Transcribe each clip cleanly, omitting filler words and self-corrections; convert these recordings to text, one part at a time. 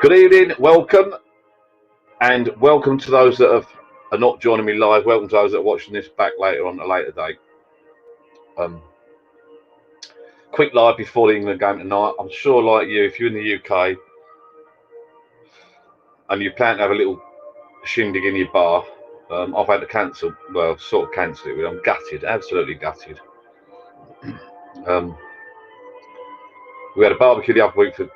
Good evening, welcome, and welcome to those that are not joining me live. Welcome to those that are watching this back later on a later date. Quick live before the England game tonight. I'm sure, like you, if you're in the UK and you plan to have a little shindig in your bar, I've had to cancel. Well, sort of cancel it. I'm gutted, absolutely gutted. We had a barbecue the other week for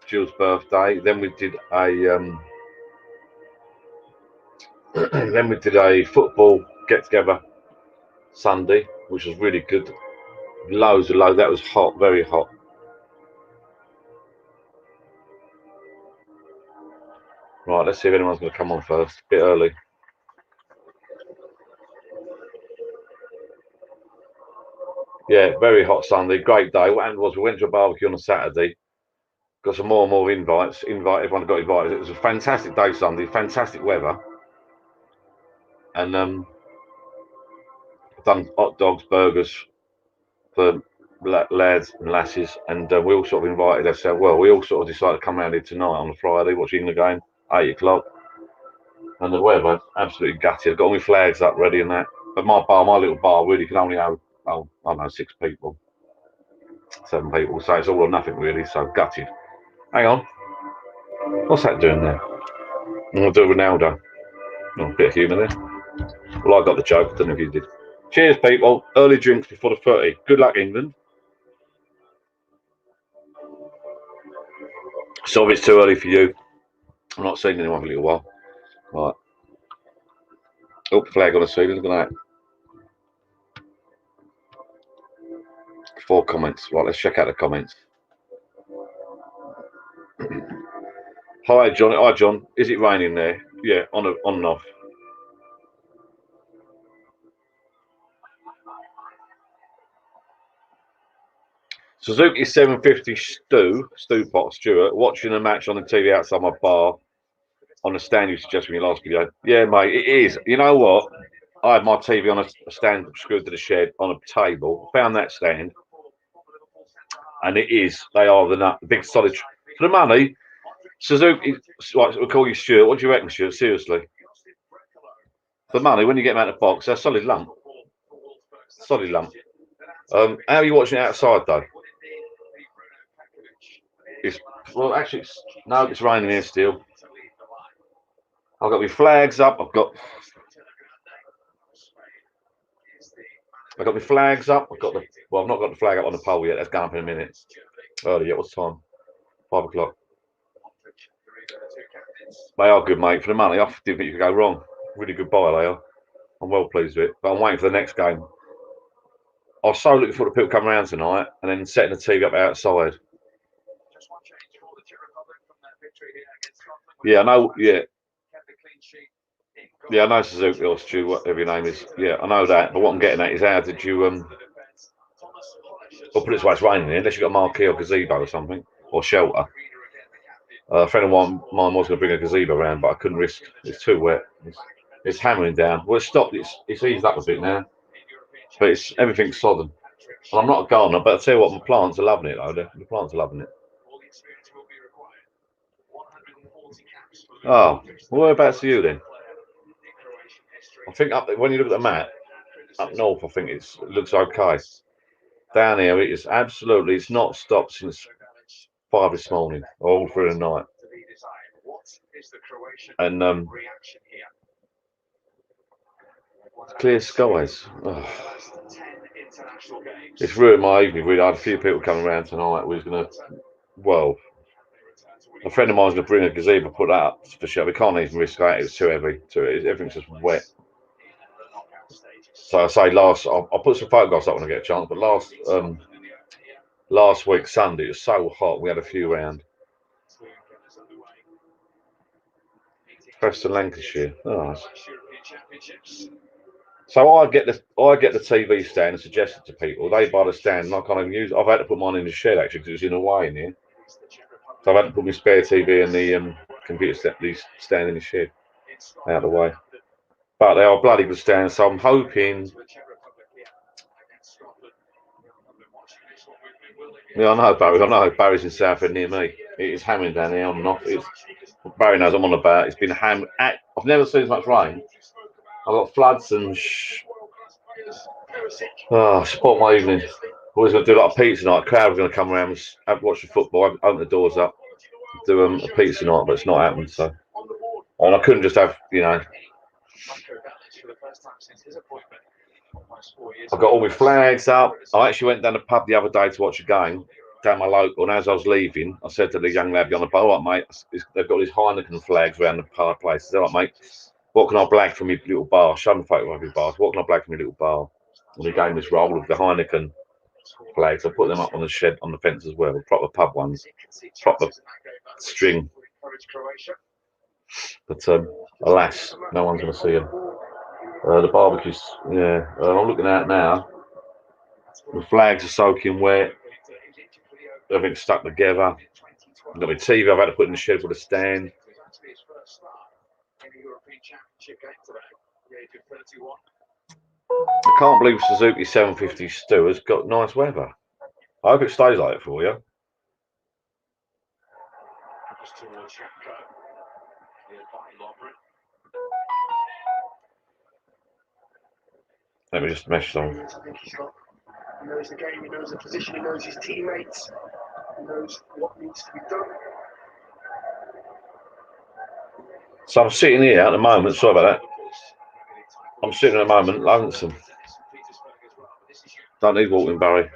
Jill's birthday. Then we did a football get together Sunday, which was really good. Loads. That was hot, very hot. Right, let's see if anyone's going to come on first. A bit early. Yeah, very hot Sunday. Great day. What happened was we went to a barbecue on a Saturday. Got some more and more invites. Everyone got invited. It was a fantastic day Sunday. Fantastic weather. And done hot dogs, burgers for lads and lasses. And we all sort of invited ourselves. Well, we all sort of decided to come around here tonight on a Friday, watching the game, 8 o'clock. And the weather, absolutely gutted. I've got all my flags up ready and that. But my little bar, really can only have, I don't know, 6 people. 7 people, so it's all or nothing really, so gutted. Hang on. What's that doing there? I'm going to do Ronaldo. Oh, a bit of humour there. Well, I got the joke, I don't know if you did. Cheers, people. Early drinks before the 30. Good luck, England. Sorry it's too early for you. I'm not seeing anyone for a little while. Right. Oh, flag on the ceiling, look at that. 4 comments. Right, let's check out the comments. Hi, John. Hi, John. Is it raining there? Yeah, on and off. Suzuki 750 Stu Pot Stewart watching a match on the TV outside my bar on a stand you suggested in your last video. Yeah, mate, it is. You know what? I had my TV on a stand screwed to the shed on a table. Found that stand, and it is. They are the big solid for the money. Suzuki, we'll call you Stuart. What do you reckon, Stuart? Seriously, for money, when you get them out of the box, they're a solid lump. Solid lump. How are you watching it outside though? Well, actually, it's raining here still. I've got my flags up. I've got my flags up. I've not got the flag up on the pole yet. That's going up in a minute. Early yet? What's the time? 5 o'clock. They are good, mate. For the money, I didn't think you could go wrong. Really good buy, they are. I'm well pleased with it. But I'm waiting for the next game. I was so looking forward to people coming around tonight and then setting the TV up outside. Yeah, I know. Yeah. Yeah, I know Suzuki or Stu, whatever your name is. Yeah, I know that. But what I'm getting at is how did you I'll put it this way, it's raining here, unless you've got a marquee or gazebo or something, or shelter. A friend of mine was going to bring a gazebo around, but I couldn't risk. It's too wet. It's hammering down. Well, it's stopped. It's eased up a bit now, but everything's sodden. And I'm not a gardener, but I tell you what, my plants are loving it though. The plants are loving it. Oh, well, whereabouts are you then? I think when you look at the map, up north, I think it looks okay. Down here, it is absolutely. It's not stopped since 5 this morning, all through the night. And clear skies. Oh. It's ruined my evening. We had a few people coming around tonight. We was gonna, a friend of mine's gonna bring a gazebo, put that up for sure. We can't even risk that. It's too heavy. Everything's just wet. So I say I'll put some photographs up when I get a chance. But last week Sunday it was so hot. We had a few round. Preston, Lancashire. Oh, nice. So I get the TV stand and suggest it to people. They buy the stand and I can't even use it. I've had to put mine in the shed actually because it was in the way in here. So I've had to put my spare TV and the computer stand in the shed out of the way. But they are bloody good stands, so I'm hoping Yeah, I know Barry. I know Barry's in Southend near me. It is hammering down here on and off. Barry knows I'm on about. It's been hammered. I've never seen as much rain. I've got floods and spoiled my evening. Always going to do like a pizza night. Crowd are going to come around and watch the football. Open the doors up, do a pizza night, but it's not happened. So, and I couldn't just have, I've got all my flags up. I actually went down the pub the other day to watch a game down my local, and as I was leaving, I said to the young lad on the bar, "All right, mate, they've got these Heineken flags around the pub place. They're like, mate, what can I blag from your little bar? Show them a photo of your bar. What can I blag from your little bar?" And he gave me this roll of the Heineken flags. I put them up on the shed on the fence as well, proper pub ones, proper string. But alas, no one's going to see them. The barbecue's, I'm looking at now. The flags are soaking wet. Everything's stuck together. I've got my TV I've had to put in the shed for the stand. I can't believe Suzuki 750 Stu has got nice weather. I hope it stays like it for you. Let me just mesh on. He knows the game, he knows the position, he knows his teammates, he knows what needs to be done. So I'm sitting here at the moment, sorry about that. I'm sitting at the moment, lonesome. Don't need walking, Barry.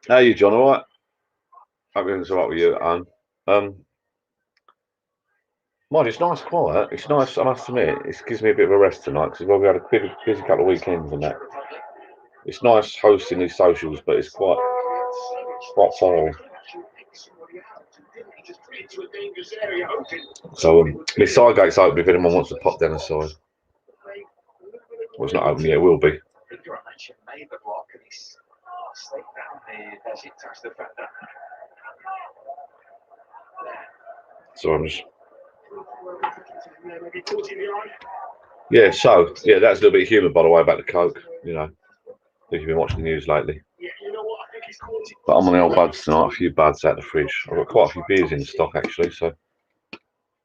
How are you, John? All right? Hope everything's all right with you at home. Mind, it's nice quiet. It's nice, I must admit. It gives me a bit of a rest tonight because we've had a busy couple of weekends and that. It's nice hosting these socials, but it's quite foreign. So my side gate's open if anyone wants to pop down the side. Well, it's not open yet, it will be. So I'm just. Yeah, that's a little bit of humour, by the way, about the Coke. If you've been watching the news lately. But I'm on the old buds tonight, a few buds out of the fridge. I've got quite a few beers in stock, actually, so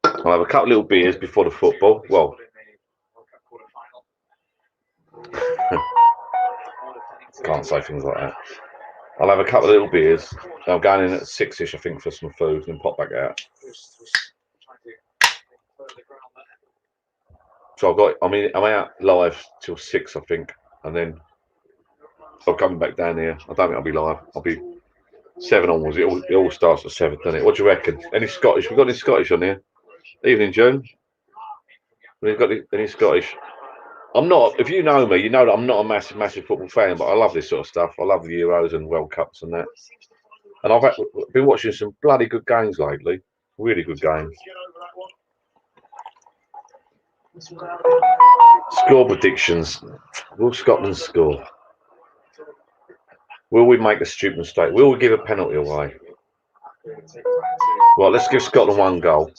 I'll have a couple of little beers before the football. Well, can't say things like that. I'll have a couple of little beers. I'm going in at 6ish, I think, for some food, and pop back out. So I'm out live till 6, I think, and then I'm coming back down here. I don't think I'll be live. I'll be 7 onwards. It all starts at 7, doesn't it? What do you reckon? Any Scottish? We've got any Scottish on here? Evening, June. We've got any Scottish? I'm not. If you know me, you know that I'm not a massive football fan, but I love this sort of stuff. I love the Euros and World Cups and that. And I've been watching some bloody good games lately. Really good games. Score predictions. Will Scotland score? Will we make a stupid mistake? Will we give a penalty away? Well, let's give Scotland 1 goal.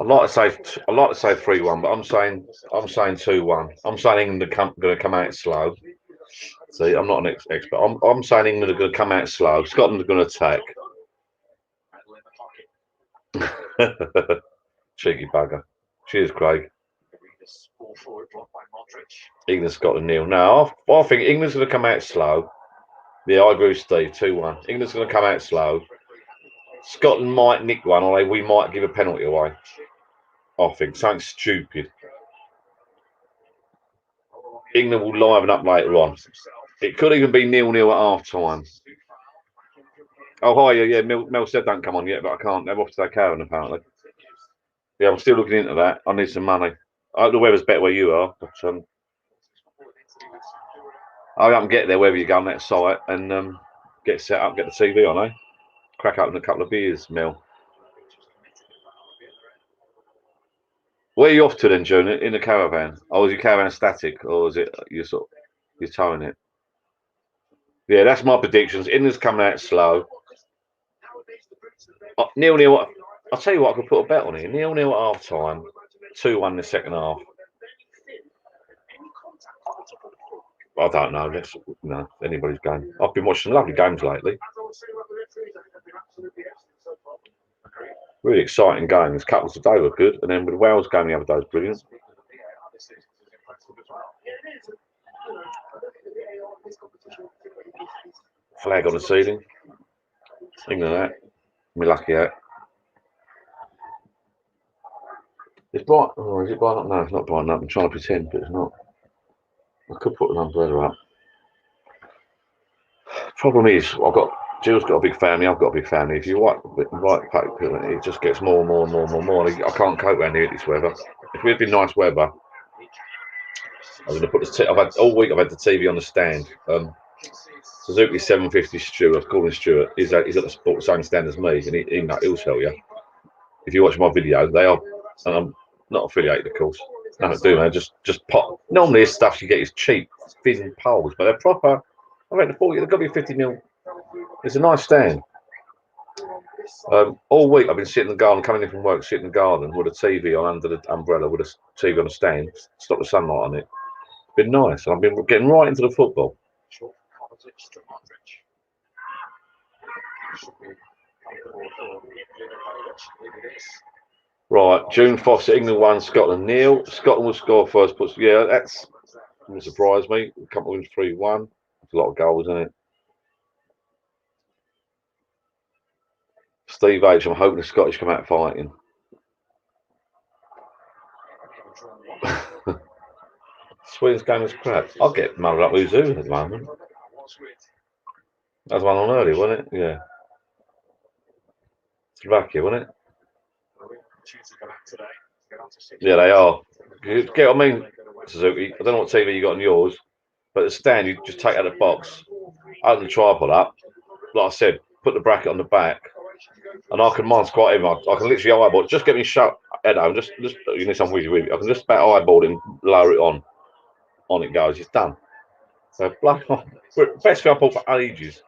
I'd like to say 3-1, but I'm saying 2-1. I'm saying England are going to come out slow. See, I'm not an expert. I'm saying England are going to come out slow. Scotland are going to attack. Cheeky bugger. Cheers, Craig. England, Scotland 0. No, I think England's going to come out slow. Yeah, I agree with Steve. 2-1. England's going to come out slow. Scotland might nick one, or we might give a penalty away. I think something stupid. England will liven up later on. It could even be 0-0 at half time. Oh, hi, yeah. Mel said don't come on yet, but I can't. They're off to their caravan, apparently. Yeah, I'm still looking into that. I need some money. I hope the weather's better where you are, but I can get there wherever you go on that site and get set up, get the TV on, Crack open a couple of beers, Mel. Where are you off to then, June? In the caravan? Oh, is your caravan static, or is it you're towing it? Yeah, that's my predictions. England's coming out slow. 0-0. I'll tell you what, I could put a bet on here. 0-0 at half time. 2-1 in the second half. I don't know. That's no anybody's game. I've been watching some lovely games lately. Really exciting games. Couples today were good, and then with the Wales game the other day was brilliant. Flag on the ceiling. England that. Me lucky at. It's bright. Oh, is it bright up? No, it's not bright up. I'm trying to pretend, but it's not. I could put an umbrella up. Problem is, Jill's got a big family. I've got a big family. If you invite people, it just gets more and more and more and more and more. I can't cope around here this weather. If we'd been nice weather, I was going to put the. I've had all week. I've had the TV on the stand. Suzuki 750 Stuart. I was calling Stuart. He's got the same stand as me, and he'll tell you. If you watch my video, they are. And I'm not affiliated, of course. Nothing to do, man. Just pop. Normally, this stuff you get is cheap, thin poles, but they're proper. I reckon they've got to be 50 mil. It's a nice stand. All week I've been sitting in the garden, coming in from work, sitting in the garden with a TV on under the umbrella, with a TV on a stand, stop the sunlight on it. It's been nice. I've been getting right into the football. Right, June Fawcett, England 1, Scotland 0. Scotland will score first. Yeah, that's doesn't surprise me. A couple of wins 3-1. It's a lot of goals, isn't it? Steve H, I'm hoping the Scottish come out fighting. Sweden's game is crap. I'll get muddled up with Zoo at the moment. That was one on earlier, wasn't it? Yeah. Slovakia, wasn't it? Yeah, they are. You get what I mean, Suzuki? I don't know what TV you got on yours, but the stand, you just take out the box, open the tripod up, like I said, put the bracket on the back, and mine's quite heavy. I can literally eyeball it. Just get me shut head out. Just you need some with you. I can just about eyeball it and lower it on. On it goes. It's done. So best thing I bought for ages.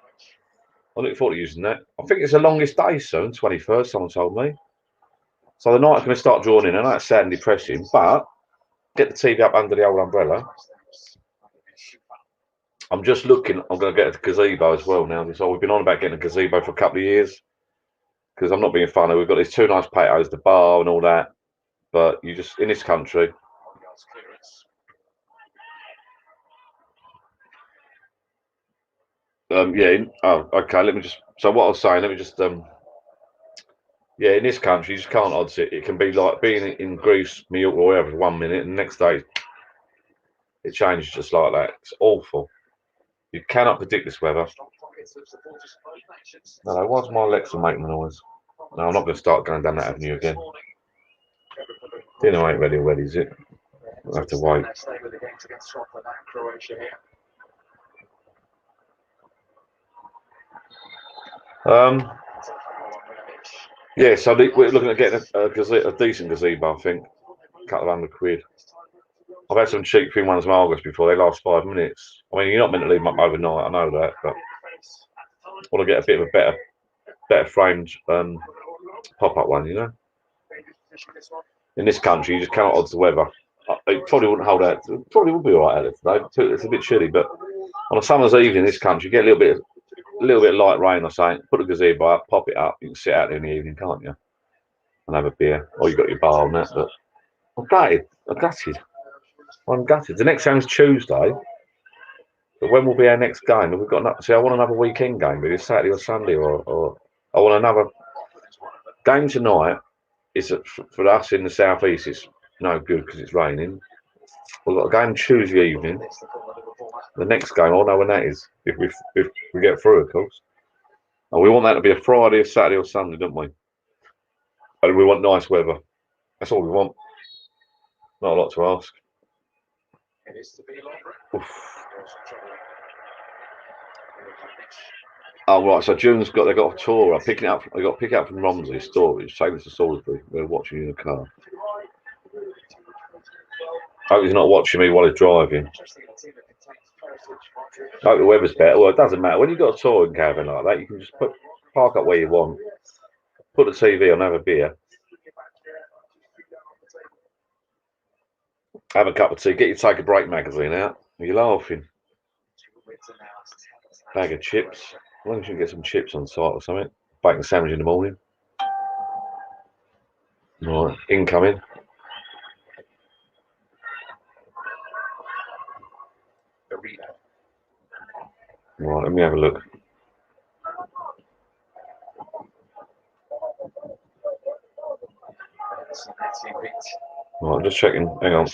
I look forward to using that. I think it's the longest day soon, 21st. Someone told me. So the night's going to start drawing in. I know it's sad and depressing, but get the TV up under the old umbrella. I'm just looking. I'm going to get a gazebo as well now. So we've been on about getting a gazebo for a couple of years. Because I'm not being funny, we've got these two nice patios, the bar and all that, but you just in this country. Yeah. Oh, okay. Let me just. So what I was saying, let me just. Yeah, in this country, you just can't odds it. It can be like being in Greece, New York, or wherever, 1 minute, and the next day it changes just like that. It's awful. You cannot predict this weather. No, why's my Alexa making the noise? No, I'm not going to start going down that avenue again. Dinner ain't ready already, is it? I'll have to wait. Yeah, so we're looking at getting a decent gazebo, I think. A couple of £100. I've had some cheap thin ones Margus before. They last 5 minutes. I mean, you're not meant to leave them up overnight. I know that, but I want to get a bit of a better framed pop-up one. You know. In this country, you just cannot odds the weather. It probably wouldn't hold out. It probably would be all right out there today. It's a bit chilly, but on a summer's evening in this country, you get a little bit of light rain or something. Put the gazebo up, pop it up. You can sit out there in the evening, can't you? And have a beer. Or you got your bar on that. But I'm gutted. I'm gutted. The next game's Tuesday. But when will be our next game? We've got. See, I want another weekend game, maybe Saturday or Sunday, or I want another game tonight. Is for us in the southeast? It's no good because it's raining. We've got a game Tuesday evening. The next game, I'll know when that is if we get through, of course. And we want that to be a Friday, a Saturday, or Sunday, don't we? And we want nice weather. That's all we want. Not a lot to ask. Oof. Oh right, so June's they got a tour. I'm picking it up. They got to pick it up from Romsey storage. Take this to Salisbury. We're watching in the car. Hope he's not watching me while he's driving. Hope the weather's better. Well, it doesn't matter. When you've got a touring caravan like that, you can just park up where you want, put the TV on, have a beer. Have a cup of tea. Get your Take a Break magazine out. You're laughing. Bag of chips. Why don't you get some chips on site or something? Bacon sandwich in the morning. Right, incoming. Right, let me have a look. Right, I'm just checking. Hang on.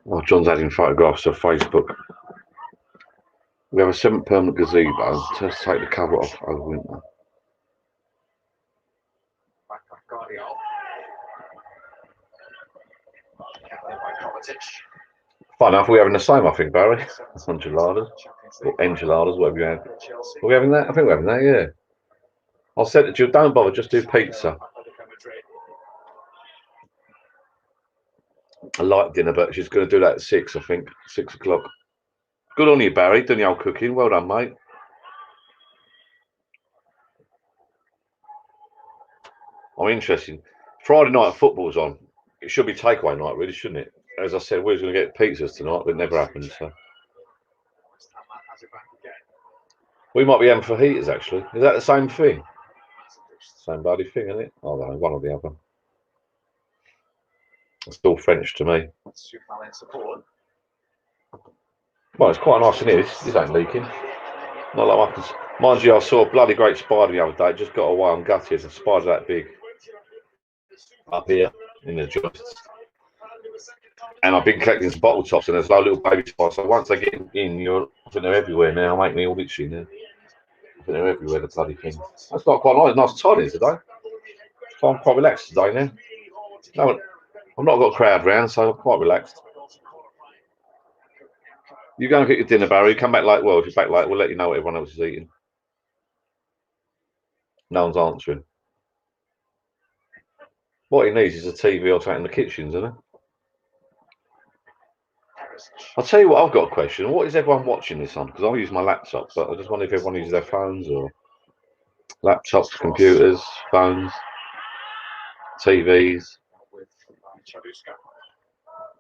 Oh, John's adding photographs to Facebook. We have a 7 permanent gazebo. Just take the cover off over winter. Fun enough, we're having the same, I think, Barry. Enchiladas. Or enchiladas, whatever you have. Are we having that? I think we're having that, yeah. I said to Jill, don't bother, just do pizza. I like dinner, but she's going to do that at 6, I think. 6 o'clock. Good on you, Barry. Doing the old cooking. Well done, mate. I'm interested. Friday night football's on. It should be takeaway night, really, shouldn't it? As I said, we were going to get pizzas tonight, but it never happened. So we might be having fajitas, actually. Is that the same thing? Same bloody thing, isn't it? I don't know, one or the other. It's all French to me. Well, it's quite nice in here. This ain't leaking. Not like I can. Mind you, I saw a bloody great spider the other day. It just got away. I'm gutted. It's a spider that big. Up here in the joists. And I've been collecting some bottle tops, and there's no little baby spiders. So once they get in, I think they're everywhere now. Make me all itchy now. I think they're everywhere, the bloody thing. That's not quite nice. Nice tidy today. So I'm quite relaxed today now. No, I've not got a crowd round, so I'm quite relaxed. You go and get your dinner, Barry. Come back late. Well, if you're back late, we'll let you know what everyone else is eating. No one's answering. What he needs is a TV or something in the kitchen, isn't it? I'll tell you what, I've got a question. What is everyone watching this on? Because I use my laptop, but I just wonder if everyone uses their phones or laptops, computers, phones, TVs.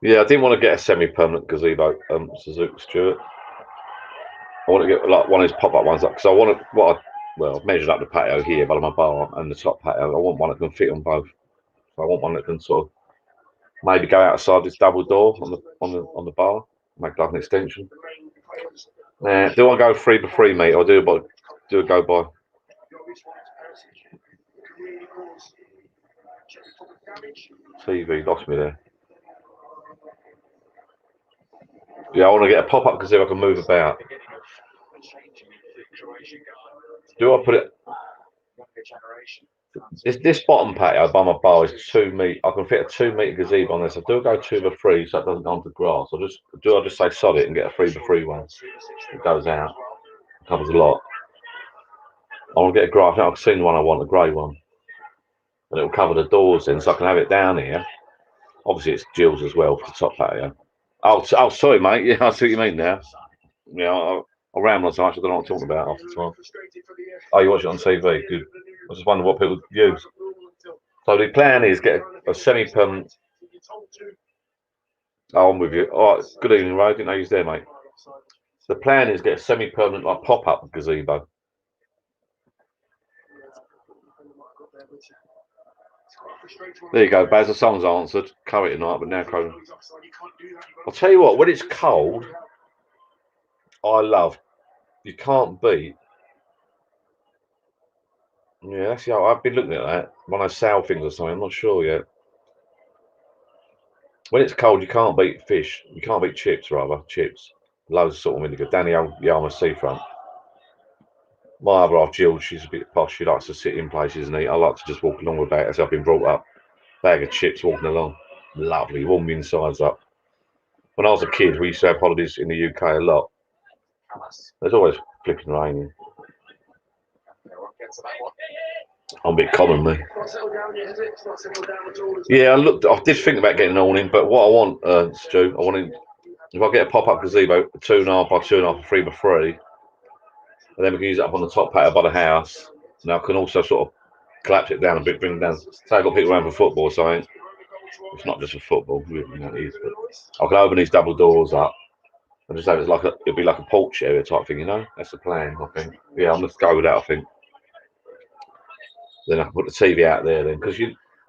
Yeah, I didn't want to get a semi-permanent gazebo, Suzuki Stuart. I want to get like one of those pop-up ones, because I want to. I've measured up the patio here by my bar and the top patio. I want one that can fit on both. So I want one that can sort of maybe go outside this double door on the bar, make like an extension. Do I go 3 by 3 metre or do a go by? TV lost me there. Yeah, I want to get a pop-up because if I can move about. Do I put it? This bottom patio by my bar is 2 metre. I can fit a 2 metre gazebo on this. I do go 2 by 3 so it doesn't go onto grass. I just say sod it and get a 3 by 3 one. It goes out, covers a lot. I want to get a grass. I've seen the one I want, a grey one, and it will cover the doors in, so I can have it down here. Obviously, it's Jill's as well for the top patio. Oh, sorry, mate. Yeah, I see what you mean now. Yeah, I ramble so much. I don't know what I'm talking about half the time. Oh, you watch it on TV? Good. I just wonder what people use. So the plan is get a semi-permanent. Oh, I'm with you. All right. Good evening, Ray. Didn't know you was there, mate. The plan is get a semi-permanent like pop-up gazebo. There you go, Baz. The song's answered. Curry tonight, but now Crow. I'll tell you what. When it's cold, I love. You can't beat. Yeah, that's yeah. I've been looking at that. One of those sour things or something. I'm not sure yet. When it's cold, you can't beat fish. You can't beat chips, rather. Chips. Loads of salt and vinegar. Down the Yarmouth seafront. My other half, Jill, she's a bit posh. She likes to sit in places and eat. I like to just walk along with that as I've been brought up. Bag of chips walking along. Lovely. Warm the insides up. When I was a kid, we used to have holidays in the UK a lot. There's always flipping raining. I'm a bit common, me. Yeah, I did think about getting an awning, but what I want, Stu, if I get a pop-up gazebo, 2.5 by 2.5, 3 by 3, and then we can use it up on the top patio by the house. Now I can also sort of collapse it down a bit, bring it down. Say I've got people around for football or something. It's not just for football, you know, it is, but I can open these double doors up and just have it's like it'll be like a porch area type thing, you know. That's the plan, I think. Yeah, I'm gonna go with that. I think. Then I can put the TV out there then, because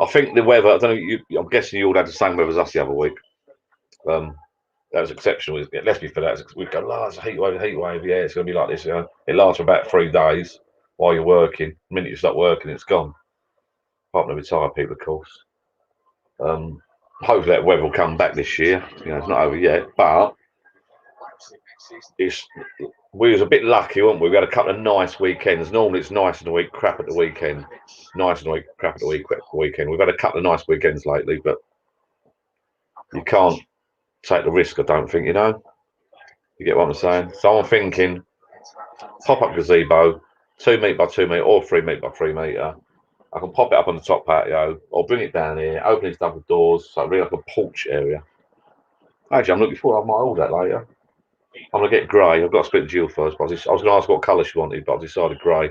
I think the weather. I don't know. I'm guessing you all had the same weather as us the other week. That was exceptional. Let's be for that. We go, oh, it's a heat wave, heat wave. Yeah, it's gonna be like this. You know? It lasts for about 3 days while you're working. The minute you stop working, it's gone. Apart from the retired people, of course. Hopefully that weather will come back this year. You know, it's not over yet, but we was a bit lucky, weren't we? We had a couple of nice weekends. Normally it's nice in the week, crap at the weekend. Nice in the week, crap at the weekend. We've had a couple of nice weekends lately, but you can't take the risk, I don't think, you know? You get what I'm saying? So I'm thinking pop-up gazebo, 2 metre by 2 metre or 3 metre by 3 metre. I can pop it up on the top patio or bring it down here, open these double doors, so really like a porch area. Actually, I'm looking forward, I might order that later. I'm going to get grey. I've got to speak to Jill first, but I was going to ask what colour she wanted, but I decided grey.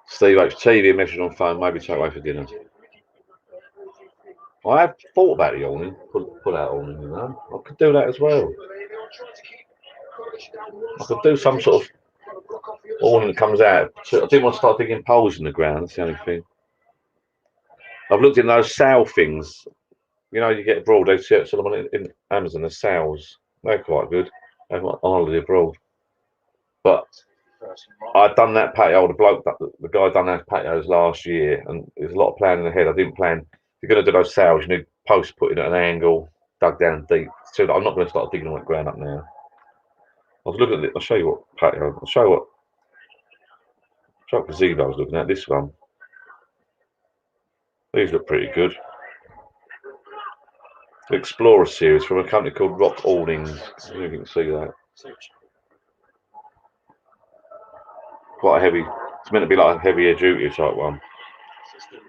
Steve H. TV, message on phone, maybe take away for dinner. I have thought about the awning, put out awning, you know. I could do that as well. I could do some sort of awning that comes out. I didn't want to start digging poles in the ground, that's the only thing. I've looked in those sail things. You know, you get abroad, they sell them in Amazon, the sails. They're quite good. They're on holiday abroad. But I'd done that patio, the guy done those patios last year, and there's a lot of planning ahead. I didn't plan. If you're going to do those sails, you need posts put in at an angle, dug down deep. So I'm not going to start digging all that ground up now. I was looking at it. I'll show you what patio. I'll show you what gazebo I was looking at. This one. These look pretty good. The Explorer series from a company called Rock Awnings. I don't know if you can see that. Quite a heavy. It's meant to be like a heavier duty type one.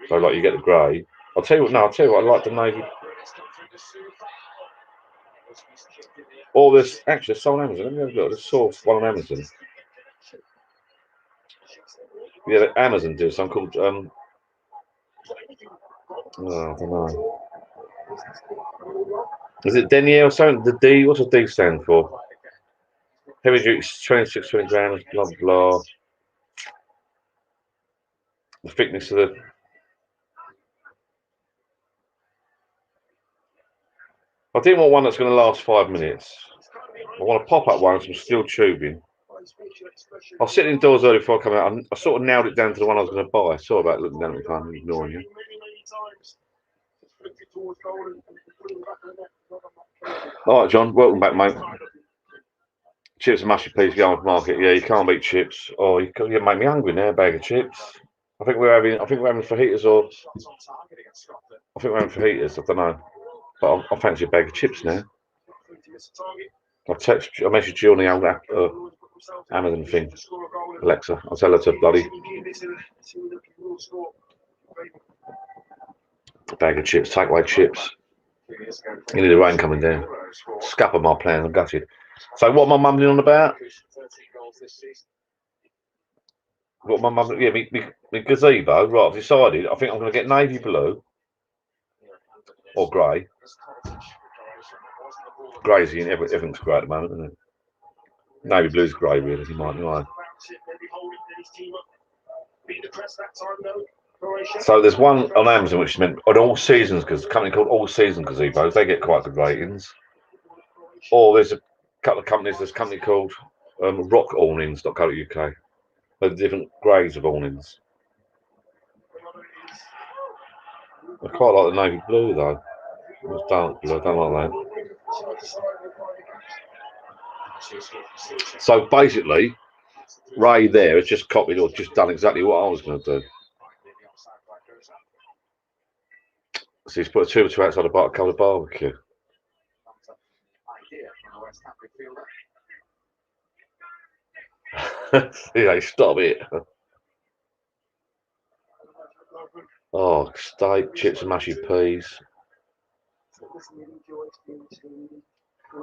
So like you get the grey. I'll tell you what. No, I'll tell you what. I like the navy. Or there's actually it's on Amazon. Let me have a look. I saw one on Amazon. Yeah, Amazon do something called oh, I don't know. Is it Denier or something? The D. What's the D stand for? Heavy duty, 26, 20 grams. Blah blah. The thickness of the. I didn't want one that's going to last 5 minutes. I want a pop-up one, some steel tubing. I was sitting indoors early before I come out. I sort of nailed it down to the one I was going to buy. Sorry about looking down at the phone and ignoring you. All right, John. Welcome back, mate. Chips and mushy peas going to market. Yeah, you can't beat chips. Oh, you make me hungry now. A bag of chips. I think we're having fajitas or. I think we're having fajitas. I don't know, but I fancy a bag of chips now. I messaged you on the old Amazon thing. Alexa, I'll tell her to bloody bag of chips, takeaway chips. You need the rain coming down. Scupper my plan. I'm gutted. So what my mum on about? What my mum? Yeah, me gazebo. Right, I've decided. I think I'm going to get navy blue or grey. Grey's in everything's grey at the moment, isn't it? Navy blue's grey, really. You might know. So there's one on Amazon which is meant on All Seasons, because a company called All Season Gazebos. They get quite good ratings. Or there's a couple of companies. There's a company called rockawnings.co.uk. There's different grades of awnings. I quite like the navy blue though. It's dark blue. I don't like that. So basically, Ray there has just copied or just done exactly what I was going to do. So he's put a 2 or 2 outside a covered barbecue. Yeah, stop it. Oh, steak, chips and mushy peas.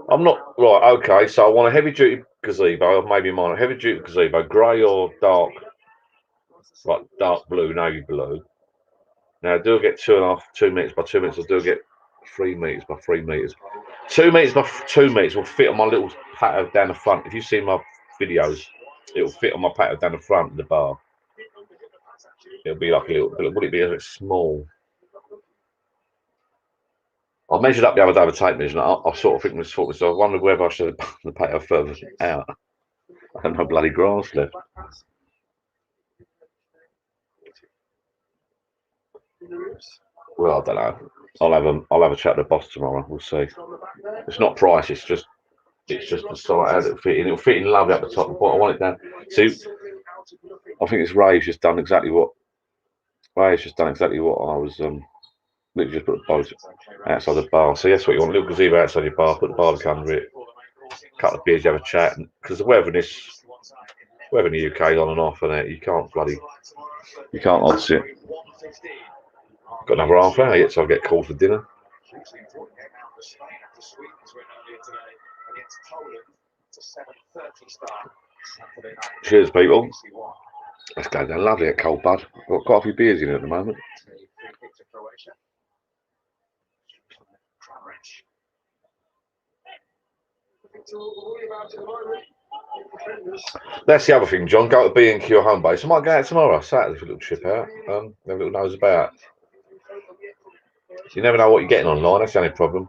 I'm not right. Okay, so I want a heavy duty gazebo, or maybe mine a heavy duty gazebo, grey or dark, like dark blue, navy blue. Now I do get 2.5, 2 meters by 2 meters. I do get 3 meters by 3 meters. 2 meters by 2 meters will fit on my little patio down the front. If you see my videos, it will fit on my patio down the front of the bar. It'll be like a little. Would it be a bit small? I measured up the other day with a tape measure, and I sort of think myself, I wondered whether I should have put the patio further out. I have no bloody grass left. Well, I don't know. I'll have a chat to the boss tomorrow. We'll see. It's not price. It's just the site as it fit in. It'll fit in lovely up the top. But I want it down. See, I think it's Ray's just done exactly what I was. Literally just put the boat outside the bar. So that's what you want. A little gazebo outside your bar. Put the barbecue under it. A couple of beers, you have a chat. Because the weather in the UK on and off, and you can't odds it. Got another half hour yet, so I'll get called for dinner. Cheers, people. Let's go down. Lovely at Cold Bud. I've got quite a few beers in at the moment. That's the other thing, John. Go to B&Q or home base. I might go out tomorrow, Saturday, for a little trip out. Have a little nose about. You never know what you're getting online. That's the only problem.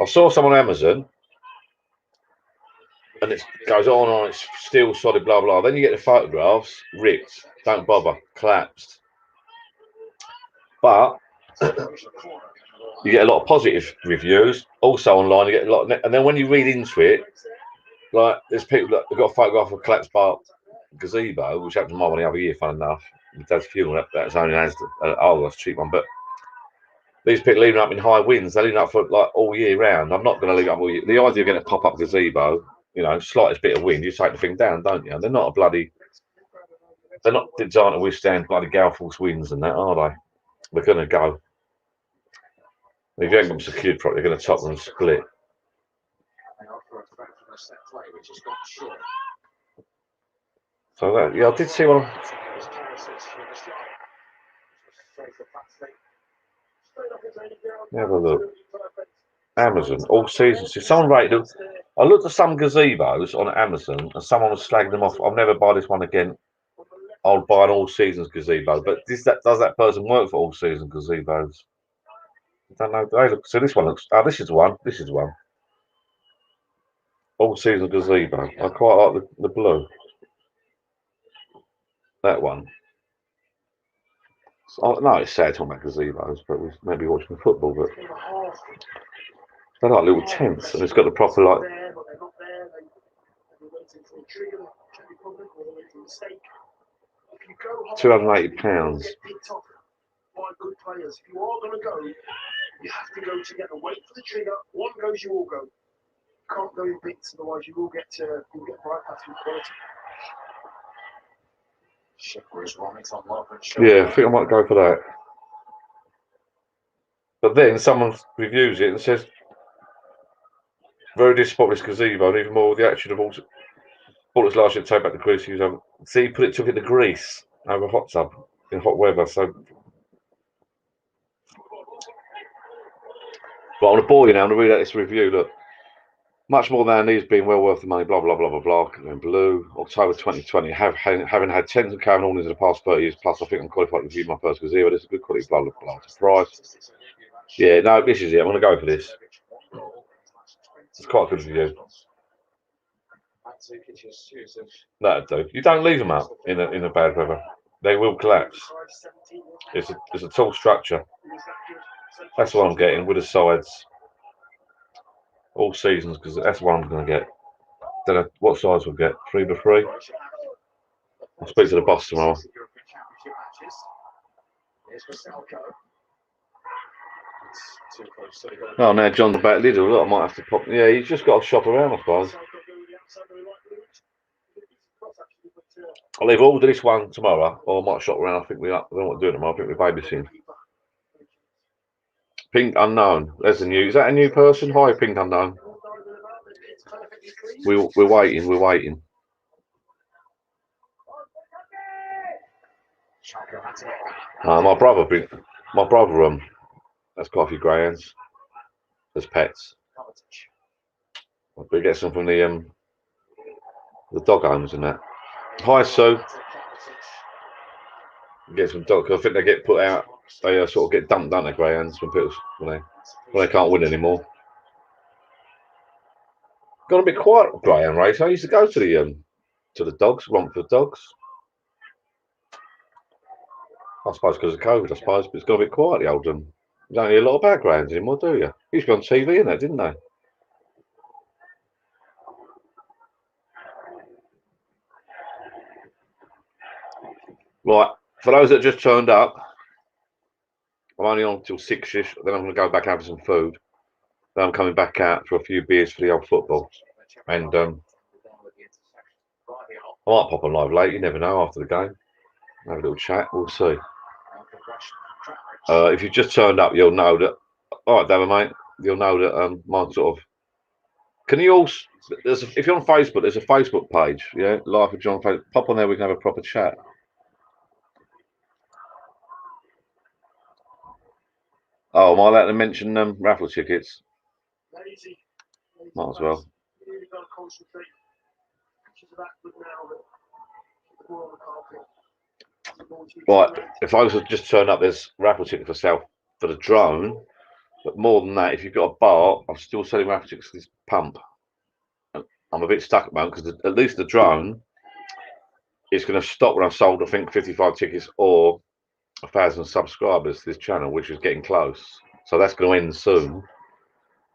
I saw some on Amazon, and it goes on. It's steel, solid, blah blah. Then you get the photographs, ripped. Don't bother, collapsed. But you get a lot of positive reviews. Also online, you get a lot. And then when you read into it, like there's people that have got a photograph of a collapsed bar gazebo, which happened to my one the other year, fun enough. My dad's funeral, that's only has that's a cheap one. But these people leaving up in high winds, they're leaving up for like all year round. I'm not going to leave up all year. The idea of getting a pop up gazebo, slightest bit of wind, you take the thing down, don't you? They're not designed to withstand bloody gale force winds and that, are they? They're going to go. If you ain't got them secured properly, they're going to topple and split. So that, I did see one. Have a look. Amazon, all seasons. See, someone rated. I looked at some gazebos on Amazon, and someone was slagging them off. I'll never buy this one again. I'll buy an all seasons gazebo. But does that person work for all season gazebos? I don't know. So this one looks. Oh, this is one. This is one. All season gazebo. I quite like the blue. That one. No, it's sad talking about gazebos, but we may be watching football. But they're like little tents, and it's got the proper like. £280. By good players. If you are going to go, you have to go together. Wait for the trigger. One goes, you all go. You can't go in bits, otherwise you will get right past your quality. Yeah, I think I might go for that. But then someone reviews it and says, very disappointed with this gazebo, and even more with the action of all bullets last year to take back the grease. See, he took it to grease over a hot tub in hot weather. So, but I'm going to bore you now. I'm going to read out this review. Look, much more than these being well worth the money. Blah blah blah blah blah. In blue, October 2020. Having had tens of caravan awnings in the past 30 years, plus I think I'm qualified to review my first gazebo. This is a good quality. Blah blah blah. Price. Yeah, no, this is it. I'm going to go for this. It's quite a good review. That'd do. You don't leave them up in a bad weather. They will collapse. It's a tall structure. That's what I'm getting with the sides. All seasons, because that's what I'm going to get. Don't know what size we'll get. 3x3. I'll speak to the boss tomorrow. Oh, now John's about Lidl. Look, I might have to pop. Yeah, he's just got to shop around, I suppose. I'll either order this one tomorrow, or I might shop around. I don't know what to do tomorrow. I think we're babysitting. Pink Unknown. There's a new. Is that a new person? Hi, Pink Unknown. We're waiting. We're waiting. My brother has quite a few greyhounds as pets. We get some from the dog owners and that. Hi, Sue. Get some dog. I think they get put out. They sort of get dumped, don't they, greyhounds, when people when they can't win anymore. Got a bit quiet greyhound race. I used to go to the dogs, Romford dogs. I suppose because of COVID, I suppose, but it's got a bit quiet. The old you don't hear a lot about greyhounds anymore, do you? Used to be on TV and that, didn't they? Right, for those that just turned up, I'm only on till 6ish. Then I'm going to go back and have some food. Then I'm coming back out for a few beers for the old football. And I might pop on live late. You never know after the game. Have a little chat. We'll see. If you just turned up, you'll know that. All right, David, mate. You'll know that my sort of. Can you also? If you're on Facebook, there's a Facebook page. Yeah, Life with John. Pop on there. We can have a proper chat. Oh, am I allowed to mention raffle tickets? Might as well. Right, if I was to just turn up, there's raffle ticket for sale for the drone. But more than that, if you've got a bar, I'm still selling raffle tickets for this pump. I'm a bit stuck at the moment because at least the drone is going to stop when I've sold, I think, 55 tickets or 1,000 subscribers to this channel, which is getting close. So that's going to end soon.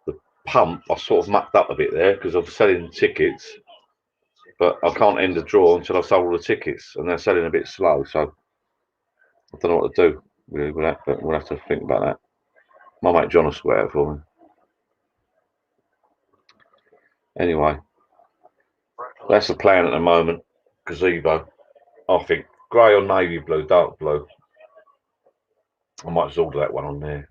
The pump, I sort of mucked up a bit there because I'm selling tickets, but I can't end the draw until I've sold all the tickets, and they're selling a bit slow. So I don't know what to do really with that, but we'll have to think about that. My mate John will swear it for me. Anyway, that's the plan at the moment. Gazebo, I think grey or navy blue, dark blue. I might just order that one on there.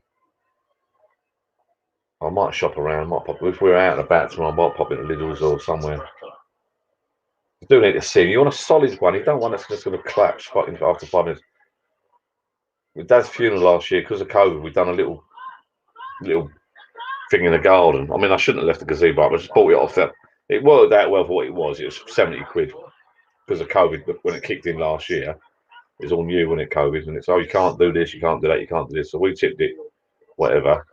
I might shop around. Might pop if we're out and about tomorrow. I might pop into Lidl's or somewhere. You do need to see. You want a solid one. You don't want that's just going to collapse after 5 minutes. With Dad's funeral last year, because of COVID, we've done a little thing in the garden. I mean, I shouldn't have left the gazebo up. I just bought it off that. It worked out well for what it was. It was 70 quid because of COVID. But when it kicked in last year, it was all new when it COVID, and it's you can't do this, you can't do that, you can't do this. So we tipped it, whatever.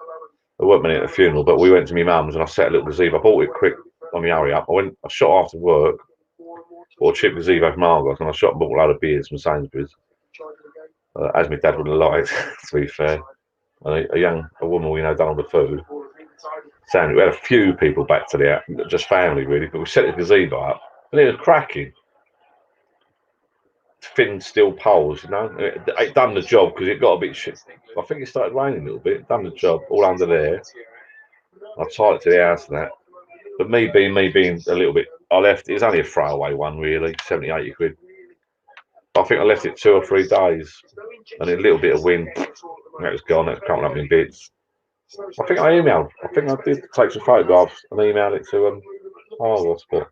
There weren't many at the funeral, but we went to my mum's and I set a little gazebo. I bought it quick on the hurry up. I shot after work, bought a cheap gazebo from Argos, and I shot and bought a load of beers from Sainsbury's. As my dad would have liked, to be fair. And a woman we know done all the food. We had a few people back to the house, just family really, but we set the gazebo up and it was cracking. Thin steel poles, you know. It done the job because it got a bit shit. I think it started raining a little bit. It done the job all under there. I tied it to the house and that. But me being a little bit, I left. It was only a throwaway one really, 70, 80 quid. I think I left it 2 or 3 days, and a little bit of wind, and it was gone. It came up in bits. I think I did take some photographs and email it to Argos, but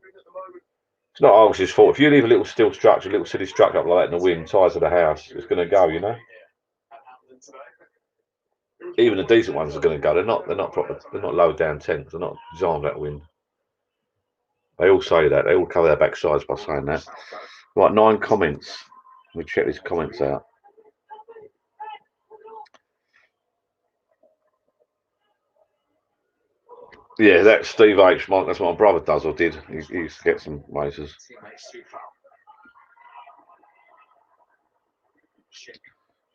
it's not Argos's fault. If you leave a little steel structure, a little silly structure up like that in the wind, ties to the house, it's going to go, you know. Even the decent ones are going to go. They're not proper. They're not low down tents. They're not designed for that wind. They all say that. They all cover their backsides by saying that. Right, 9 comments. Let me check these comments out. Yeah, that's Steve H. That's what my brother does or did. He used to get some racers.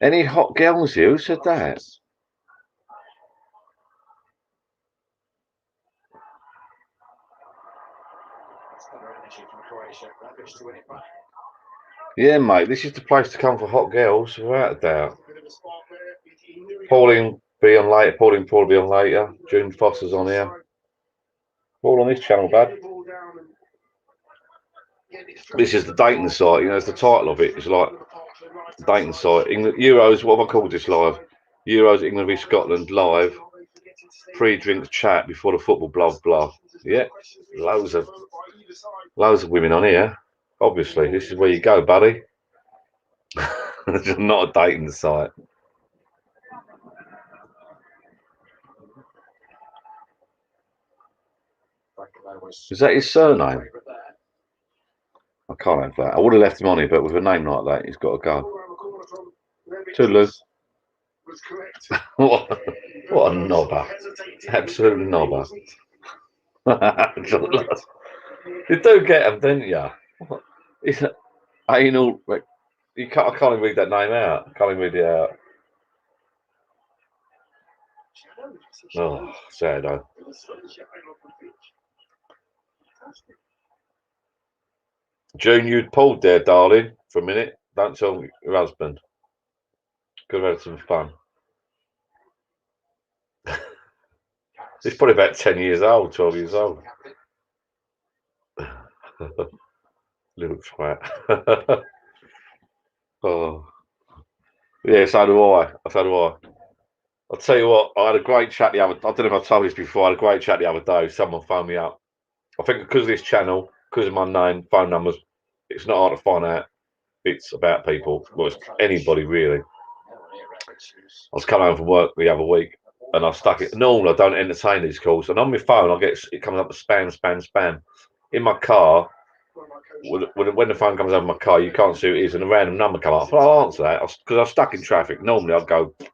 Any hot girls here? Who said that? Yeah, mate, this is the place to come for hot girls, without a doubt. Pauline be on later. Pauline will be on later. June Foster's on here. All on this channel, bud. This is the dating site. You know, it's the title of it. It's like dating site. England Euros. What have I called this live? Euros England v Scotland live. Pre-drinks chat before the football. Blah blah. Yeah, loads of women on here. Obviously, this is where you go, buddy. It's not a dating site. Is that his surname? I can't have that. I would have left him on here, but with a name like that, he's got to go. Toodaloo. what a knobber. Absolute knobber. You do get them, don't you? It's anal. I can't even read that name out. I can't even read it out. Oh, sad though. June, you'd pulled there, darling, for a minute. Don't tell your husband. Could have had some fun. He's probably about 10 years old, 12 years old. Little twat. Oh. Yeah, so do I. I'll tell you what, I had a great chat the other. I don't know if I told you this before. I had a great chat the other day. Someone phoned me up. I think because of this channel, because of my name, phone numbers, it's not hard to find out bits about people. Well, it's anybody really. I was coming home from work the other week, and I stuck it. Normally, I don't entertain these calls, and on my phone, I get it coming up as spam. In my car, when the phone comes over my car, you can't see who it is, and a random number come up. Well, I'll answer that because I'm stuck in traffic. Normally, I'd go. If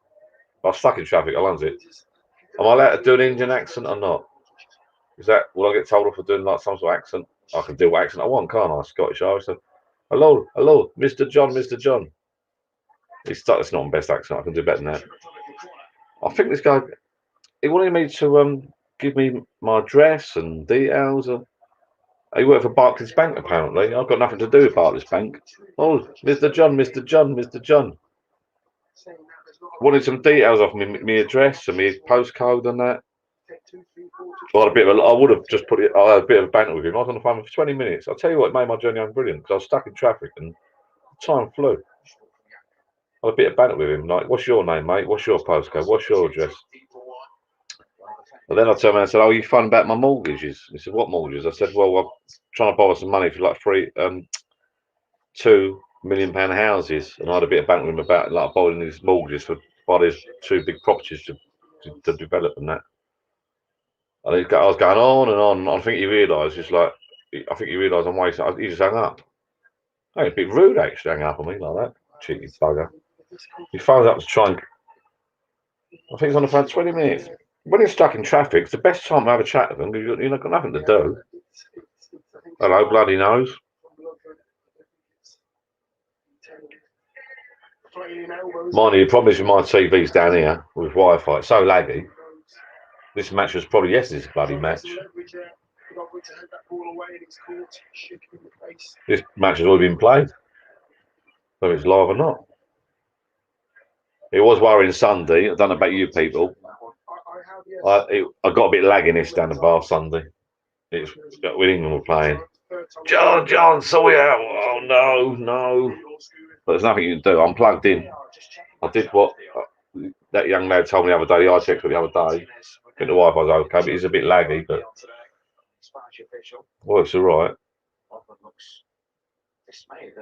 I'm stuck in traffic, I'll answer it. Am I allowed to do an Indian accent or not? Is that, will I get told off for doing like some sort of accent? I can do what accent I want, can't I? Scottish Irish. So, hello, Mr. John. It's not my best accent. I can do better than that. I think this guy, he wanted me to give me my address and details. He worked for Barclays Bank apparently. I've got nothing to do with Barclays Bank. Oh, Mr. John. Wanted some details off me, my address and my postcode and that. I would have just put it. I had a bit of banter with him. I was on the phone for 20 minutes. I'll tell you what, it made my journey home brilliant because I was stuck in traffic and time flew. I had a bit of banter with him, like, "What's your name, mate? What's your postcode? What's your address?" And then I turned around and said, "Oh, you phoned about my mortgages?" He said, "What mortgages?" I said, "Well, I'm trying to borrow some money for like £2 million houses." And I had a bit of banter with him about like borrowing these mortgages for buy these 2 big properties to develop and that. And I was going on and on. I think he realised, I'm wasting. He just hung up. Oh, it's a bit rude actually, hang up on me like that. Cheeky bugger. He phoned up to try and. I think he's on the phone 20 minutes. When you're stuck in traffic, it's the best time to have a chat with them because you've got nothing to do. Hello, bloody nose. Mind you, the problem is with my TV's down here with Wi-Fi. It's so laggy. This match was probably yesterday's bloody match. This match has already been played, whether it's live or not. It was worrying Sunday. I don't know about you people. I got a bit lagginess down the bar Sunday. It's when England were playing. John, sorry out. Oh no. But there's nothing you can do. I'm plugged in. I did what that young lad told me the other day. I checked it the other day. I think the Wi-Fi's okay, but it's a bit laggy. But well, it's all right.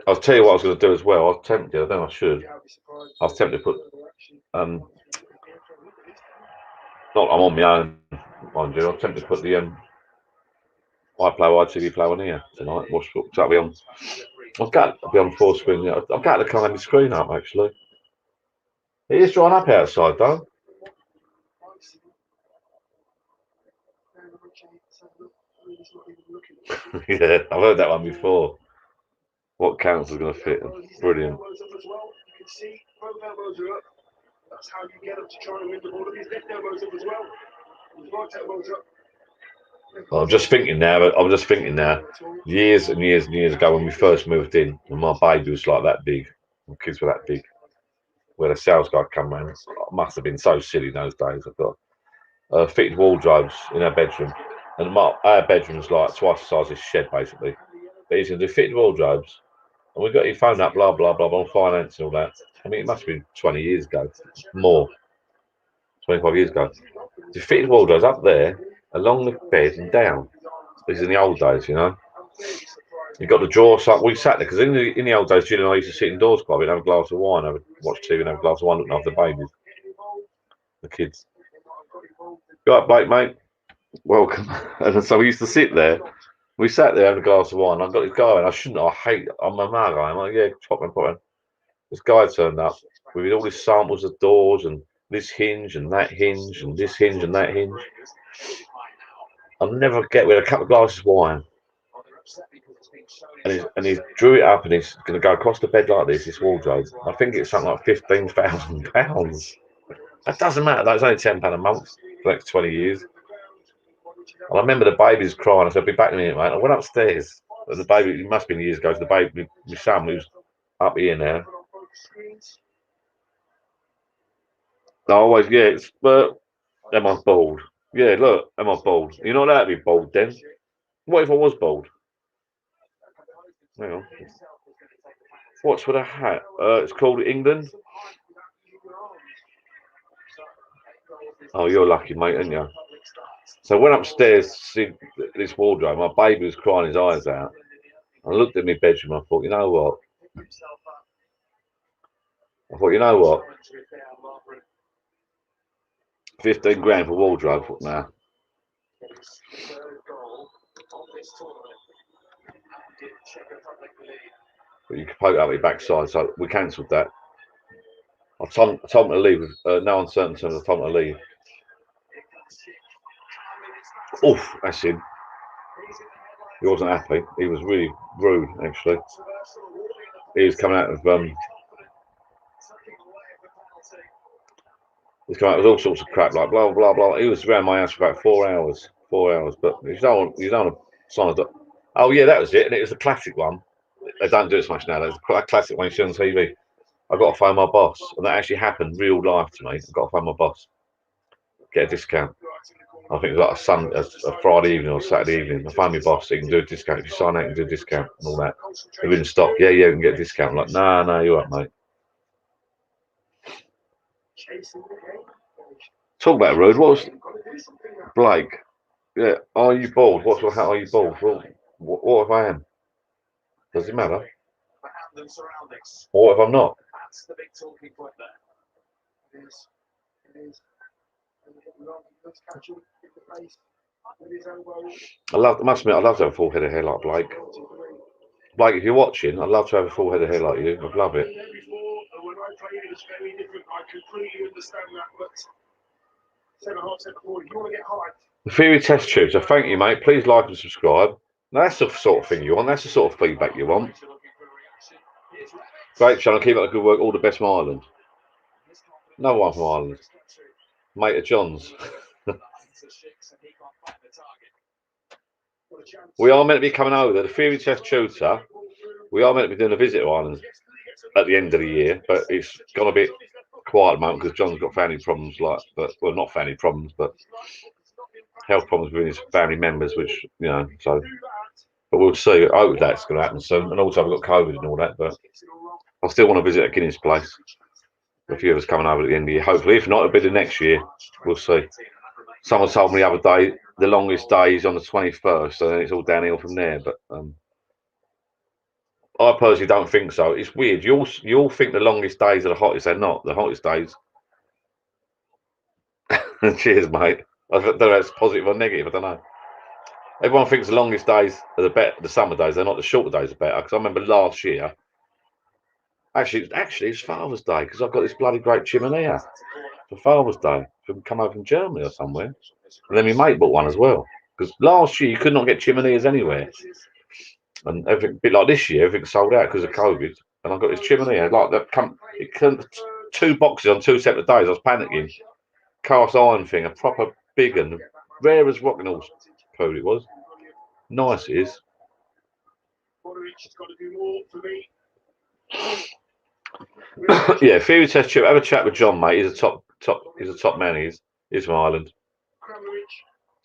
I'll tell you what I was going to do as well. I was tempted. I don't know I should. I was tempted to put. Not I'm on my own, mind you. I was tempted to put the ITV Player on here tonight. That'll be on. I'll be on 4 screen. Yeah. I've got the kind of screen up actually. It is drying up outside though. Yeah, I've heard that one before. What council's going to fit? Brilliant. That's how you get up to try and win the ball. His left elbow's up as well. His right elbow's up. Well, I'm just thinking now. Years and years ago, when we first moved in, and my baby was like that big, my kids were that big. Where the sales guy come round, it must have been so silly those days. I've got fitted wardrobes in our bedroom, and our bedroom's like twice the size of this shed basically. But he's going to do fitted wardrobes, and we got your phone up, blah blah blah, on finance and all that. I mean, it must have been 20 years ago, more, 25 years ago. The fitted wardrobes up there, along the bed and down. is in the old days, you know. You got the drawer. So we sat there because in the old days, Jill and I used to sit indoors quite a bit, have a glass of wine, watch TV, and have a glass of wine, looking after the babies, the kids. Go up, Blake, mate. Welcome. And so we used to sit there. We sat there having a glass of wine. I got this guy, and I shouldn't. I hate. I'm a mad guy. I'm like, yeah, pop in. This guy turned up with all these samples of doors and this hinge and that hinge and this hinge and that hinge. I'll never get with a couple of glasses of wine. And he drew it up and he's going to go across the bed like this wardrobe. I think it's something like £15,000. That doesn't matter. That's only £10 a month for the next 20 years. And I remember the baby's crying. I said, "Be back in a minute, mate." I went upstairs. And the baby, it must have been years ago, the baby, my son, who's up here now. I always, yeah, but am I bald? Yeah, look, am I bald? You're not allowed to be bald then. What if I was bald? Hang on. What's with a hat? It's called England. Oh, you're lucky, mate, aren't you? So I went upstairs to see this wardrobe. My baby was crying his eyes out. I looked at my bedroom. I thought, you know what? 15 grand for wardrobe. I thought, nah. But you can poke out your backside, so we cancelled that. I told him to leave. No uncertain terms. I told him to leave. Oof, that's him. He wasn't happy. He was really rude, actually. He was coming out of he's coming out with all sorts of crap, like blah blah blah. He was around my house for about 4 hours. 4 hours, but you don't want to. Oh yeah, that was it, and it was a classic one. They don't do it so much now. There's a classic one you see on TV. I got to phone my boss, and that actually happened real life to me. I got to phone my boss, get a discount. I think it was like a Friday evening or Saturday evening. I phoned my boss, he can do a discount. If you sign out, you can do a discount and all that. They're in stock. Yeah, you can get a discount. I'm like, no, you're right, mate. Talk about rude. What was Blake? Yeah, are you bald? How are you bald? Well, what if I am? Does it matter? Or if I'm not? That's the big talking point there. I must admit, I'd love to have a full head of hair like Blake. Blake, if you're watching, I'd love to have a full head of hair like you. I'd love it. The theory test tube. So thank you, mate. Please like and subscribe. Now, that's the sort of thing you want. That's the sort of feedback you want. Great channel. Keep up the good work. All the best from Ireland. No one from Ireland. Mate of John's. We are meant to be coming over. The theory test tutor. We are meant to be doing a visit to Ireland at the end of the year, but it's gone a bit quiet at the moment because John's got family problems, well, not family problems, but health problems with his family members, which, you know, so. But we'll see. I hope that's going to happen soon. And also, I've got COVID and all that, but I still want to visit a Guinness place. A few of us coming over at the end of the year. Hopefully, if not, it'll be the next year. We'll see. Someone told me the other day the longest day is on the 21st, so then it's all downhill from there. But I personally don't think so. It's weird. You all think the longest days are the hottest. They're not. The hottest days. Cheers, mate. I don't know if that's positive or negative. I don't know. Everyone thinks the longest days are the summer days. They're not. The shorter days are better. Because I remember last year. Actually, it's Father's Day because I've got this bloody great chimenea for Father's Day. Come over from Germany or somewhere. And then my mate bought one as well. Because last year you could not get chimeneas anywhere. And everything, a bit like this year, everything sold out because of COVID. And I've got this chimenea. Like it come 2 boxes on 2 separate days. I was panicking. Cast iron thing, a proper big and rare as rock and all food it was. Nice it is. Yeah, theory test tube. Have a chat with John, mate. He's a top man. He's from Ireland.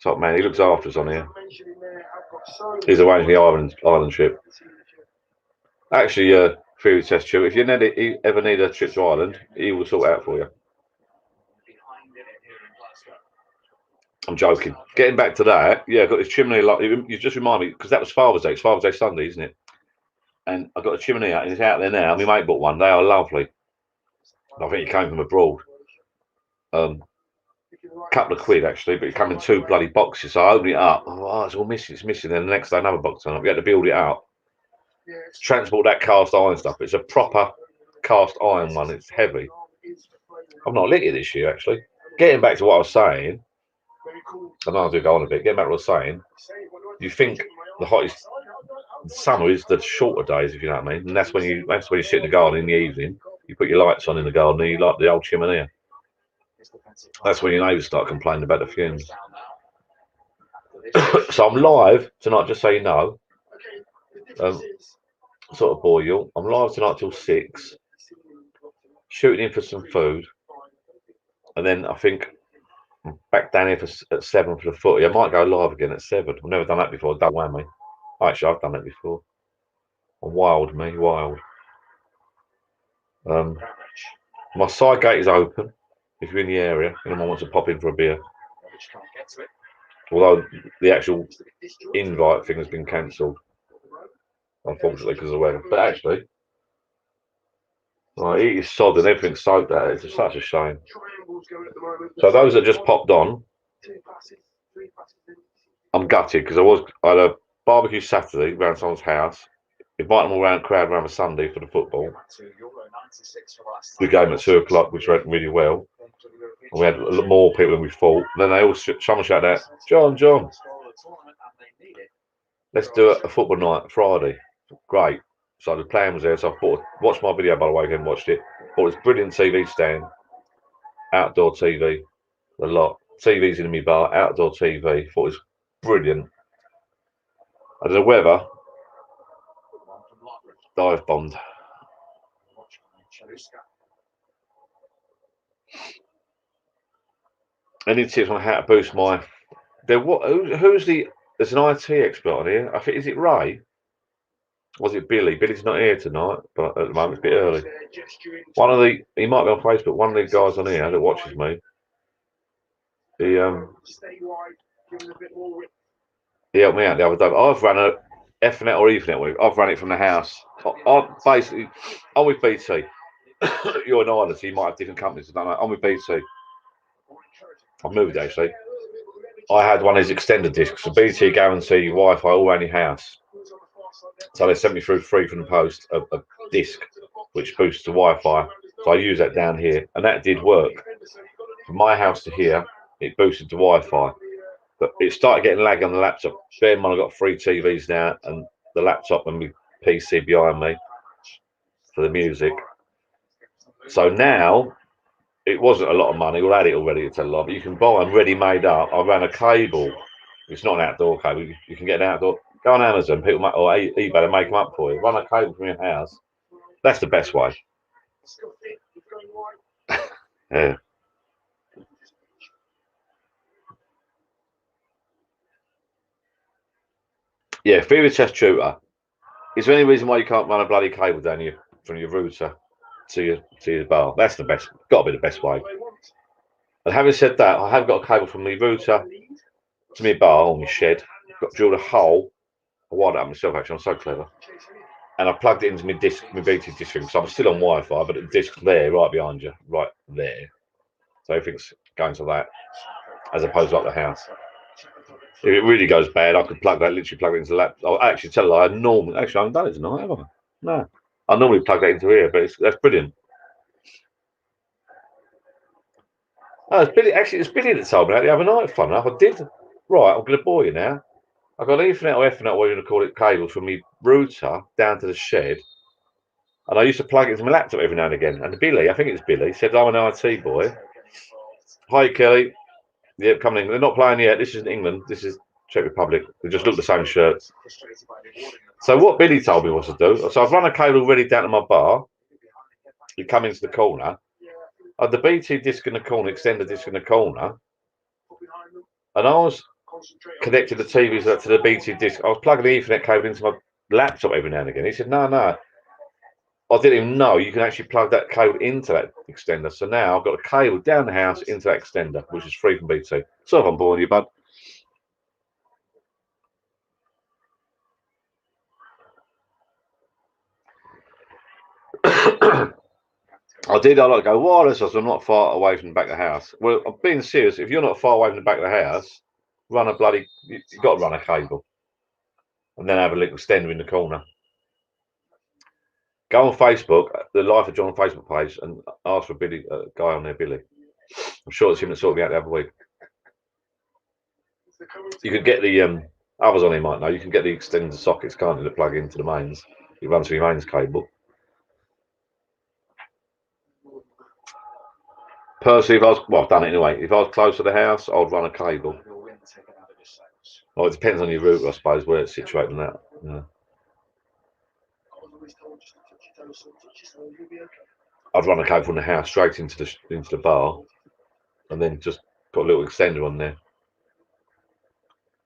Top man. He looks after us on here. He's arranging the Ireland trip. Actually, theory test tube. If you ever need a trip to Ireland, he will sort it out for you. I'm joking. Getting back to that, yeah, I got this chimney. Like you just remind me because that was Father's Day. It's Father's Day Sunday, isn't it? And I got a chimney out, and it's out there now. My mate bought one. They are lovely. I think it came from abroad. Couple of quid actually, but it came in 2 bloody boxes. So I opened it up. Oh, it's all missing. It's missing. Then the next day, another box turned up. We had to build it out. Transport that cast iron stuff. It's a proper cast iron one. It's heavy. I've not lit it this year actually. Getting back to what I was saying, I know I do go on a bit. Getting back to what I was saying, you think the hottest summer is the shorter days, if you know what I mean, and that's when you sit in the garden in the evening. You put your lights on in the garden, and you light the old chimney. That's when your neighbours start complaining about the fumes. So I'm live tonight, just so you know. Sort of bore you. I'm live tonight till 6. Shooting in for some food, and then I think I'm back down here at 7 for the footy. I might go live again at 7. I've never done that before. Don't whammy. Actually, I've done it before. Wild. My side gate is open. If you're in the area, anyone wants to pop in for a beer. Although the actual invite thing has been cancelled, unfortunately, because of the weather. But actually, it is sod and everything's soaked out. It's such a shame. So those that just popped on, I'm gutted because I had a barbecue Saturday around someone's house. Invite them all around, crowd around the Sunday for the football. The game at 2 o'clock, which went really well. And we had a lot more people than we thought. And then they all someone shouted out, John, let's do a football night Friday. Great. So the plan was there. So I watched my video, by the way, again, watched it. Thought it was brilliant TV stand, outdoor TV, a lot. TVs in my bar, outdoor TV. Thought it was brilliant. And the weather, dive bombed. Any tips on how to boost my? Who's the? There's an IT expert on here. I think is it Ray? Was it Billy? Billy's not here tonight, but at the moment it's a bit early. He might be on Facebook. One of the guys on here that watches me. He helped me out the other day. I've run a Ethernet or Ethernet. I've run it from the house. I'm with BT. You're in Ireland, so you might have different companies. I don't know. I'm with BT. I've moved actually. I had one of these extended discs. So BT guarantee Wi-Fi all around your house. So they sent me through free from the post a disc which boosts the Wi-Fi. So I use that down here, and that did work. From my house to here, it boosted the Wi-Fi. But it started getting lag on the laptop. Bear in mind, I've got 3 TVs now, and the laptop and my PC behind me for the music. So now, it wasn't a lot of money. We'll add it already to tell a lot, but you can buy them ready made up. I ran a cable. It's not an outdoor cable. You can get an outdoor. Go on Amazon, people or eBay, they make them up for you. Run a cable from your house. That's the best way. Yeah. Yeah, theory test tutor. Is there any reason why you can't run a bloody cable down from your router to your bar? That's the best. Got to be the best way. And having said that, I have got a cable from my router to my bar on my shed. Got drilled a hole. I wired it up myself actually. I'm so clever. And I plugged it into my BT disc ring. So I'm still on Wi-Fi, but the disc's there, right behind you, right there. So everything's going to that, as opposed to like the house. If it really goes bad, I could literally plug it into the laptop. I'll actually tell you, I haven't done it tonight, have I? No. I normally plug that into here, but that's brilliant. Oh, it's Billy. Actually, it's Billy that told me that the other night. Fun enough, I did. Right, I'm going to bore you now. I got Ethernet or Ethernet, what you're going to call it, cables from my router down to the shed. And I used to plug it into my laptop every now and again. And Billy, I think it's Billy, said, I'm an IT boy. Hi, Kelly. Yep, coming in. They're not playing yet. This isn't England. This is Czech Republic. They just look the same shirts. So what Billy told me was to do. So I've run a cable ready down to my bar. You come into the corner. I had the BT disc in the corner, extended disc in the corner. And I was connected the TVs to the BT disc. I was plugging the Ethernet cable into my laptop every now and again. He said, no. I didn't even know you can actually plug that cable into that extender. So now I've got a cable down the house into that extender, which is free from BT. So if I'm bored of you, bud. I like to go wireless, as I'm not far away from the back of the house. Well, I'm being serious. If you're not far away from the back of the house, run a bloody. You've got to run a cable, and then have a little extender in the corner. Go on Facebook, the Life of John Facebook page, and ask for Billy, guy on there, Billy. I'm sure it's him that sorted me out the other week. You could get the others on here might know. You can get the extended sockets, can't you, to plug into the mains. It runs through your mains cable. Personally, if I was, well, I've done it anyway. If I was close to the house, I'd run a cable. Well, it depends on your router, I suppose, where it's situated and that. Yeah. I'd run a cable from the house straight into the bar, and then just put a little extender on there.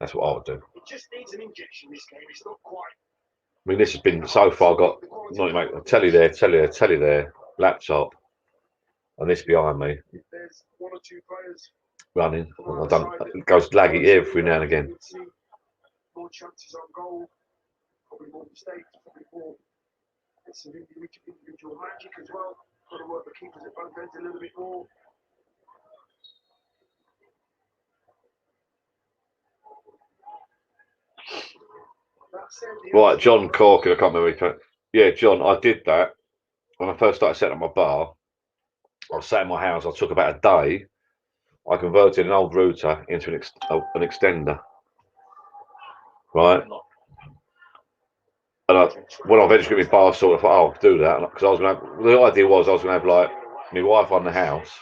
That's what I would do. It just needs an injection. This game, it's not quite. I mean, this has been so far got a telly there, laptop, and this behind me. There's one or two players running. I don't. It goes laggy every now and again. More chances on goal, probably more mistakes, probably more. It's some individual magic as well. Got to work the keepers at both ends a little bit more. Right, John Corkin, I can't remember. Yeah, John, I did that when I first started setting up my bar. I was sat in my house. I took about a day. I converted an old router into an extender. Right. And when I eventually got my bar sorted, I thought, oh, I'll do that. Because I was going to have, the idea was I was going to have like my Wi-Fi in the house.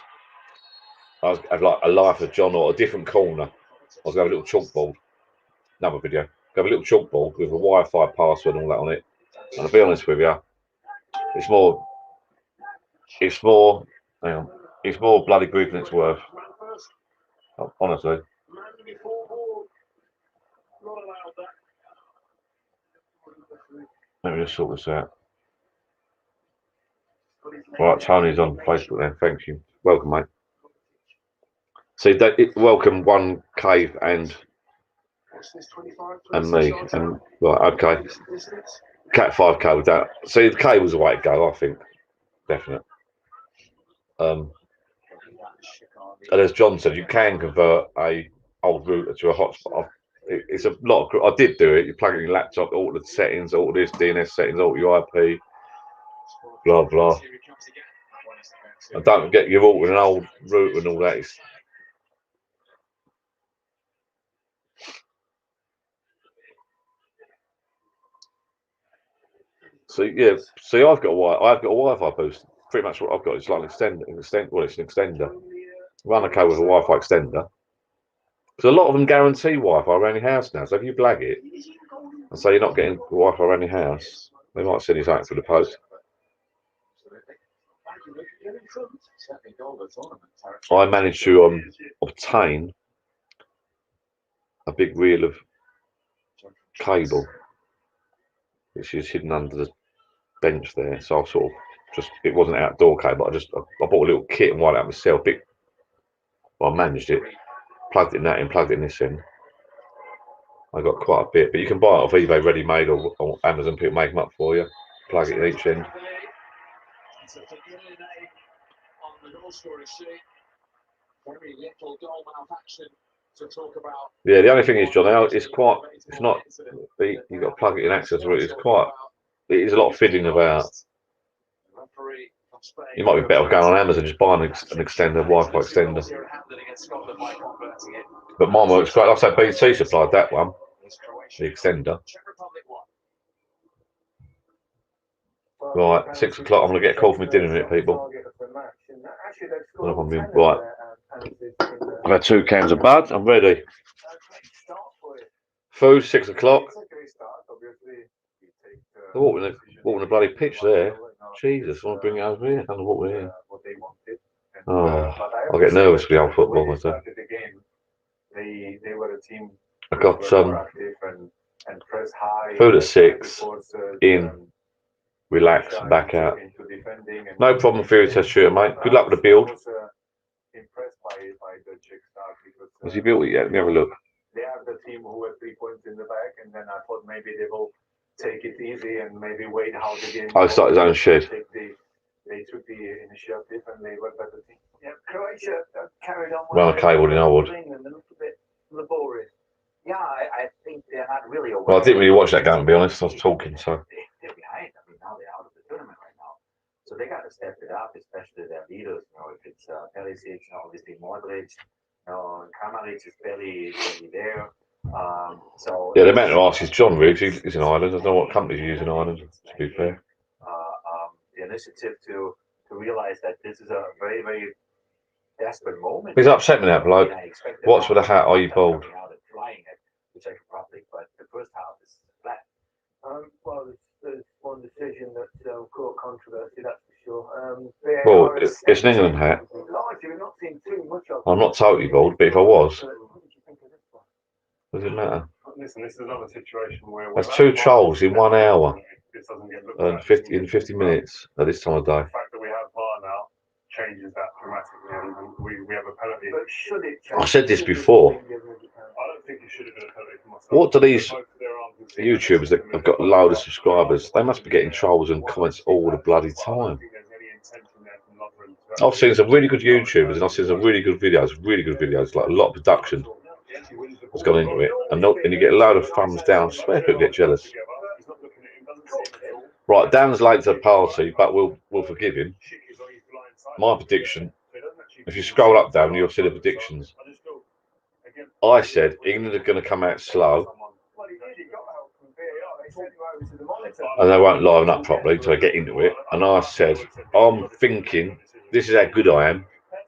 I was going to have like a Life of John or a different corner. I was going to have a little chalkboard. Another video. Have a little chalkboard with a Wi-Fi password and all that on it. And I'll be honest with you, it's more bloody grief than it's worth. Honestly. Let me just sort this out. Right, Tony's on Facebook there. Thank you. Welcome, mate. See, welcome One Cave and me. And right, okay. Cat 5K with that. See, the cable's the way to go, I think. Definite. And as John said, you can convert a old router to a hotspot. It's a lot of. I did do it. You plug it in your laptop, all the settings, all this DNS settings, all your IP, blah blah. And don't forget you're altering an old router and all that. So yeah, see, I've got a Wi-Fi boost. Pretty much what I've got is like an extender. Well, it's an extender. Run a cable with a Wi-Fi extender. Because a lot of them guarantee Wi-Fi around your house now. So if you blag it and say you're not getting Wi-Fi around your house, they might send you something for the post. I managed to obtain a big reel of cable, which is hidden under the bench there. So I sort of it wasn't outdoor cable. I bought a little kit and wired it up myself. I managed it, plugged it in that and plugged it in this end. I got quite a bit, but you can buy it off eBay ready-made or Amazon. People make them up for you. Plug it in each end. Yeah, the only thing is, John, it's not. You've got to plug it in access route. It is a lot of fiddling about. You might be better off going on Amazon, just buying an extender, Wi-Fi extender. But mine works great. Like I said, BT supplied that one, the extender. Right, 6 o'clock. I'm going to get a call from my dinner in it, people. Right. I've had 2 cans of bud. I'm ready. Food, 6 o'clock. They're walking the bloody pitch there. Jesus, I want to bring it over here. I don't know what we're here. Oh, I get nervous with the old football myself. I got food at 6 in relax, and back out. No problem, Fury Test shooter, mate. Good luck with the build. Impressed by the Czech start because Has he built it yet? Let me have a look. they are the team who had 3 points in the back, and then I thought maybe they will take it easy and maybe wait how the game. Oh, start his own shed. They took the initiative and they were better team. Yeah, Croatia carried on. Well, cabled in, I would. England, a little bit laborious. Yeah, I think they're not really aware. Well, I didn't really watch that game, to be honest. I was talking, so. They're behind. I mean, now they're out of the tournament right now. So they got to step it up, especially their leaders. You know, if it's Perisic, obviously Modric, Kramaric is barely there. So Yeah, the man who asks is John Riggs. He's in Ireland. I don't know what companies you use in Ireland, to be fair. The initiative to realize that this is a very, very desperate moment. He's upset me, that bloke. What's with a hat? Are you bald? The Czech Republic, but the first half is flat. Well, there's one decision that caught controversy, that's for sure. Well, it's an England hat. Largely, we've not seen too much of. I'm not totally bald, but if I was, does it matter? Listen, this is another situation where That's 2 trolls in 1 hour this doesn't get looked and at. 50 minutes at this time of day. The fact that we have VAR now changes that dramatically, and we have a penalty. But should it I said this before. I don't think it should have been a penalty for myself. What do these YouTubers that have got a load of subscribers, they must be getting trolls and comments all the bloody time. I've seen some really good YouTubers and I've seen some really good videos, like a lot of production has gone into it, and you get a load of thumbs down. I swear people get jealous. Right, Dan's late to the party, but we'll forgive him. My prediction, if you scroll up, Dan, you'll see the predictions. I said England are going to come out slow, and they won't line up properly until they get into it. And I said, I'm thinking, this is how good I am.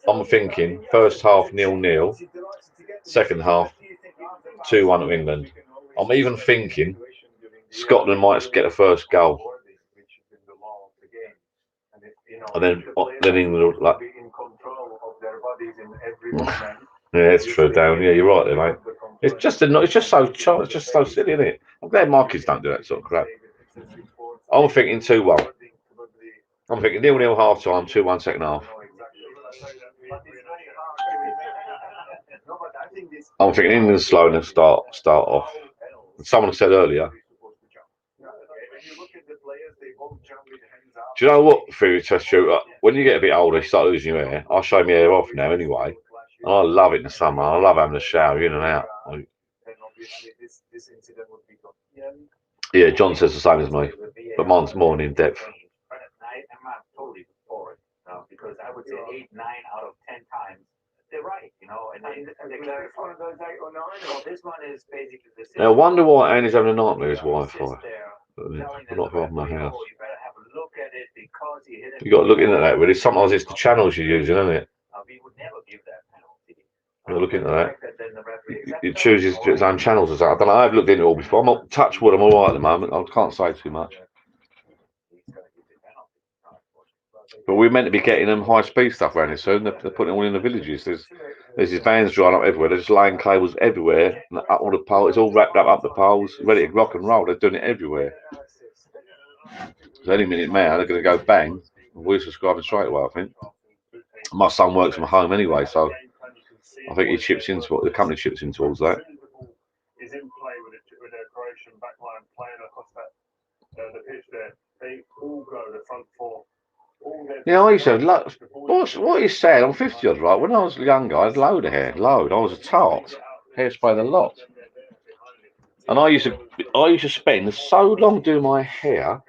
I'm thinking first half 0-0, second half 2-1 to England. I'm even thinking Scotland might get the first goal, and then England will like. Yeah, it's true, Dan. Yeah, you're right there, mate. It's just so silly, isn't it? I'm glad my kids don't do that sort of crap. I'm thinking 2-1. I'm thinking 0-0 half time, 2-1 second half. I'm thinking England's slow and start off. Someone said earlier. Do you know what, Fury Test shooter? When you get a bit older, you start losing your hair. I show my hair off now anyway. And I love it in the summer. I love having a shower in and out. Yeah, John says the same as me, but mine's more in depth. I'm not totally for it because I would say 8, 9 out of 10 times they're right, you know. And it's one of those 8 or 9. Well, this one is basically the same. Now, I wonder why Andy's having a nightmare with his Wi-Fi. Not from my house. You got to look into that, really. Sometimes it's the channels you're using, isn't it? We would never give that penalty. You look into that. It chooses its own channels. I don't know. I've looked into it all before. I'm not touch wood. I'm all right at the moment. I can't say too much. But we're meant to be getting them high-speed stuff around here soon. They're putting it all in the villages. There's these vans drying up everywhere. They're just laying cables everywhere. And up all the poles. It's all wrapped up the poles, ready to rock and roll. They're doing it everywhere. So any minute now, they're going to go bang. We're subscribing straight away, I think. My son works from home anyway, so I think he chips into the company chips in towards that. Is in play with a Croatian backline playing across the pitch there. They all go the front four. Yeah, I used to have what he said. I'm 50 odd, right? When I was younger, I had a load of hair, I was a tart, hairspray the lot, and I used to spend so long doing my hair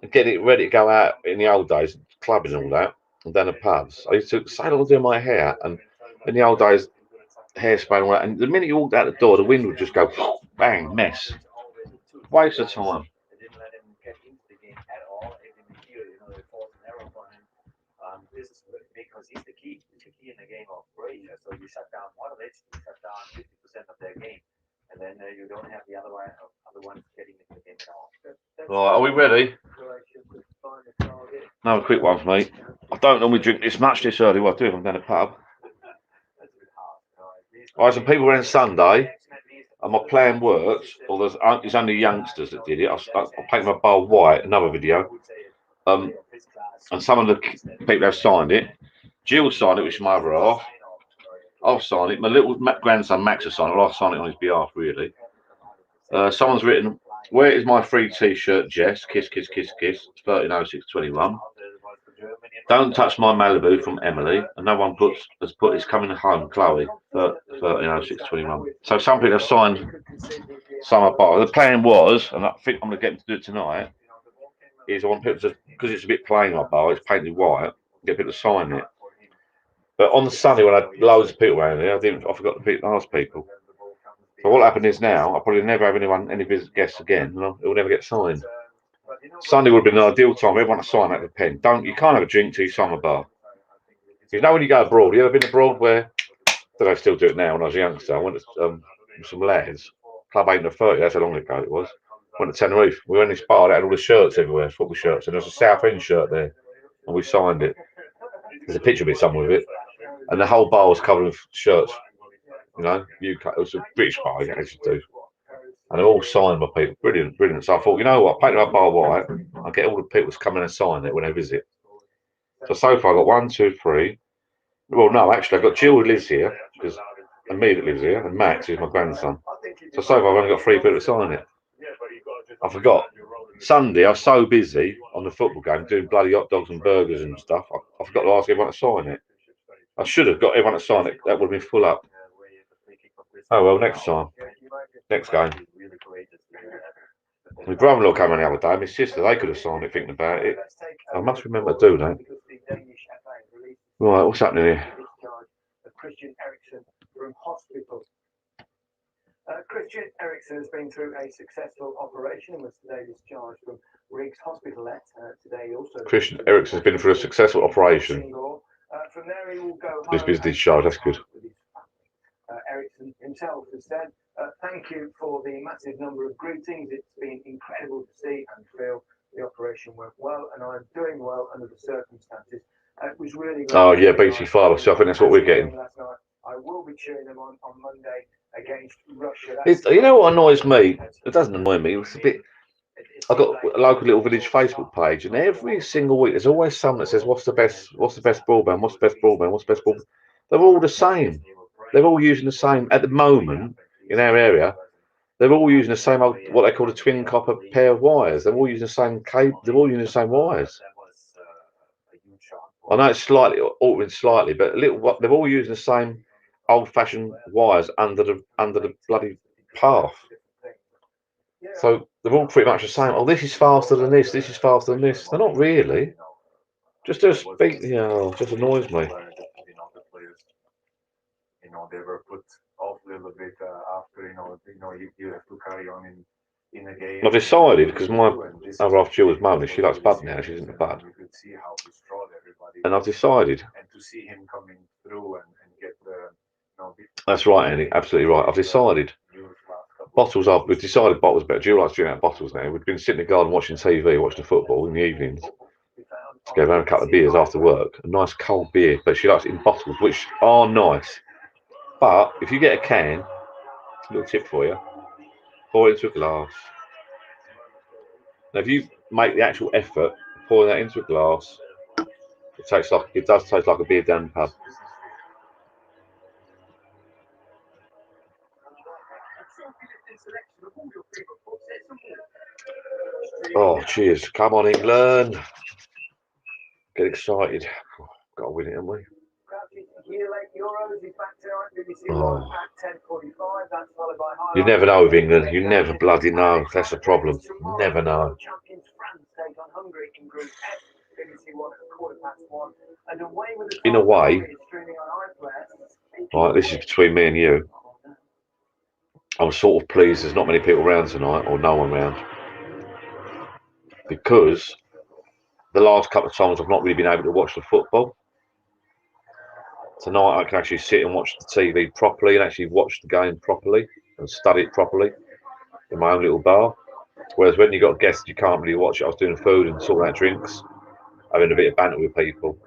and getting it ready to go out in the old days, clubbing and all that, and down the pubs. I used to so long doing my hair, and in the old days, hairspray and all that. And the minute you walked out the door, the wind would just go bang, mess, waste of time. This is because he's the key in the game of Croatia. So you shut down Modric, you shut down 50% of their game, and then you don't have the other ones getting into the game at all. Right, are we ready? No, a quick one for me. I don't normally drink this much this early. What I do if I'm down a pub. Alright, some people were in Sunday. and my plan worked. Or it's only youngsters that did it. I painted my bar white. Another video. And some of the people have signed it. Jill signed it, which is my other half. I've signed it. My little grandson Max has signed it. I'll sign it on his behalf, really. Someone's written, "Where is my free T-shirt, Jess? Kiss, kiss, kiss, kiss. 130621. Don't touch my Malibu from Emily." And no one has put "It's coming home, Chloe." 130621. So some people have signed Summer Bar. The plan was, and I think I'm going to get them to do it tonight, is I want people to, because it's a bit plain, my bar, it's painted white, get people to sign it. But on the Sunday, when I had loads of people around here, I forgot to ask people. So what happened is now, I'll probably never have any guests again, and it will never get signed. Sunday would have been an ideal time for everyone to sign out the pen. You can't have a drink till you Summer Bar. You know when you go abroad, you ever been abroad where, I don't know if I still do it now, when I was a youngster, I went to some lads, Club 8 and 30, that's how long ago it was. Went to Tenerife. We went in this bar that had all the shirts everywhere, football shirts, and there was a Southend shirt there, and we signed it. There's a picture of it somewhere with it, and the whole bar was covered with shirts. You know, UK. It was a British bar, you actually do, and they're all signed by people. Brilliant, brilliant. So I thought, you know what, paint my bar white. I'll get all the people to come in and sign it when they visit. So far, I got 1, 2, 3. Well, no, actually, I've got Jill who lives here, and me that lives here, and Max, who's my grandson. So far, I've only got 3 people to sign it. I forgot. Sunday, I was so busy on the football game doing bloody hot dogs and burgers and stuff. I forgot to ask everyone to sign it. I should have got everyone to sign it. That would have been full up. Oh well, next time, next game. My brother-in-law came on the other day. My sister, they could have signed it. Thinking about it, I must remember to do that. Right, what's happening here? Christian Eriksen from hospital. Christian Eriksen has been through a successful operation and was today discharged from Riggs Hospital. Today also. Christian Eriksen has been through a successful operation. From there he will go. This is discharged. That's good. Eriksen himself has said, "Thank you for the massive number of greetings. It's been incredible to see and feel the operation went well, and I'm doing well under the circumstances." It was really great. Oh yeah, BT5. So I think that's what we're getting. Last night. I will be cheering them on Monday against Russia. You know what annoys me? It doesn't annoy me. It's a bit. I've got a local little village Facebook page, and every single week there's always someone that says, "What's the best broadband? What's the best broadband? What's the best broadband?" They're all the same. They're all using the same at the moment in our area. They're all using the same old, what they call a twin copper pair of wires. They're all using the same cable. They're all using the same wires. I know it's slightly altering slightly, but they're all using the same old-fashioned wires under the bloody path. So they're all pretty much the same. Oh, this is faster than this. This is faster than this. They're not really. Just speak. Just annoys me. They were put off a little bit after. You have to carry on in the game. I've decided, because my other half Jill was moaning, she likes Bud now. She's into Bud. And I've decided. And to see him coming through and get the. That's right, Andy. Absolutely right. I've decided. Bottles up. We've decided bottles better. Jill likes drinking out bottles now. We've been sitting in the garden watching TV, watching the football in the evenings. Go have a couple of beers after work. A nice cold beer, but she likes it in bottles, which are nice. But if you get a can, a little tip for you: pour it into a glass. Now, if you make the actual effort, pouring that into a glass, it does taste like a beer down the pub. Oh, cheers! Come on, England! Get excited! Got to win it, haven't we? Oh. You never know with England. You never bloody know. That's the problem. You never know. In a way, right, this is between me and you. I'm sort of pleased there's not many people around tonight, or no one around, because the last couple of times I've not really been able to watch the football. Tonight I can actually sit and watch the TV properly and actually watch the game properly and study it properly in my own little bar. Whereas when you've got guests, you can't really watch it. I was doing food and sorting out drinks, having a bit of banter with people.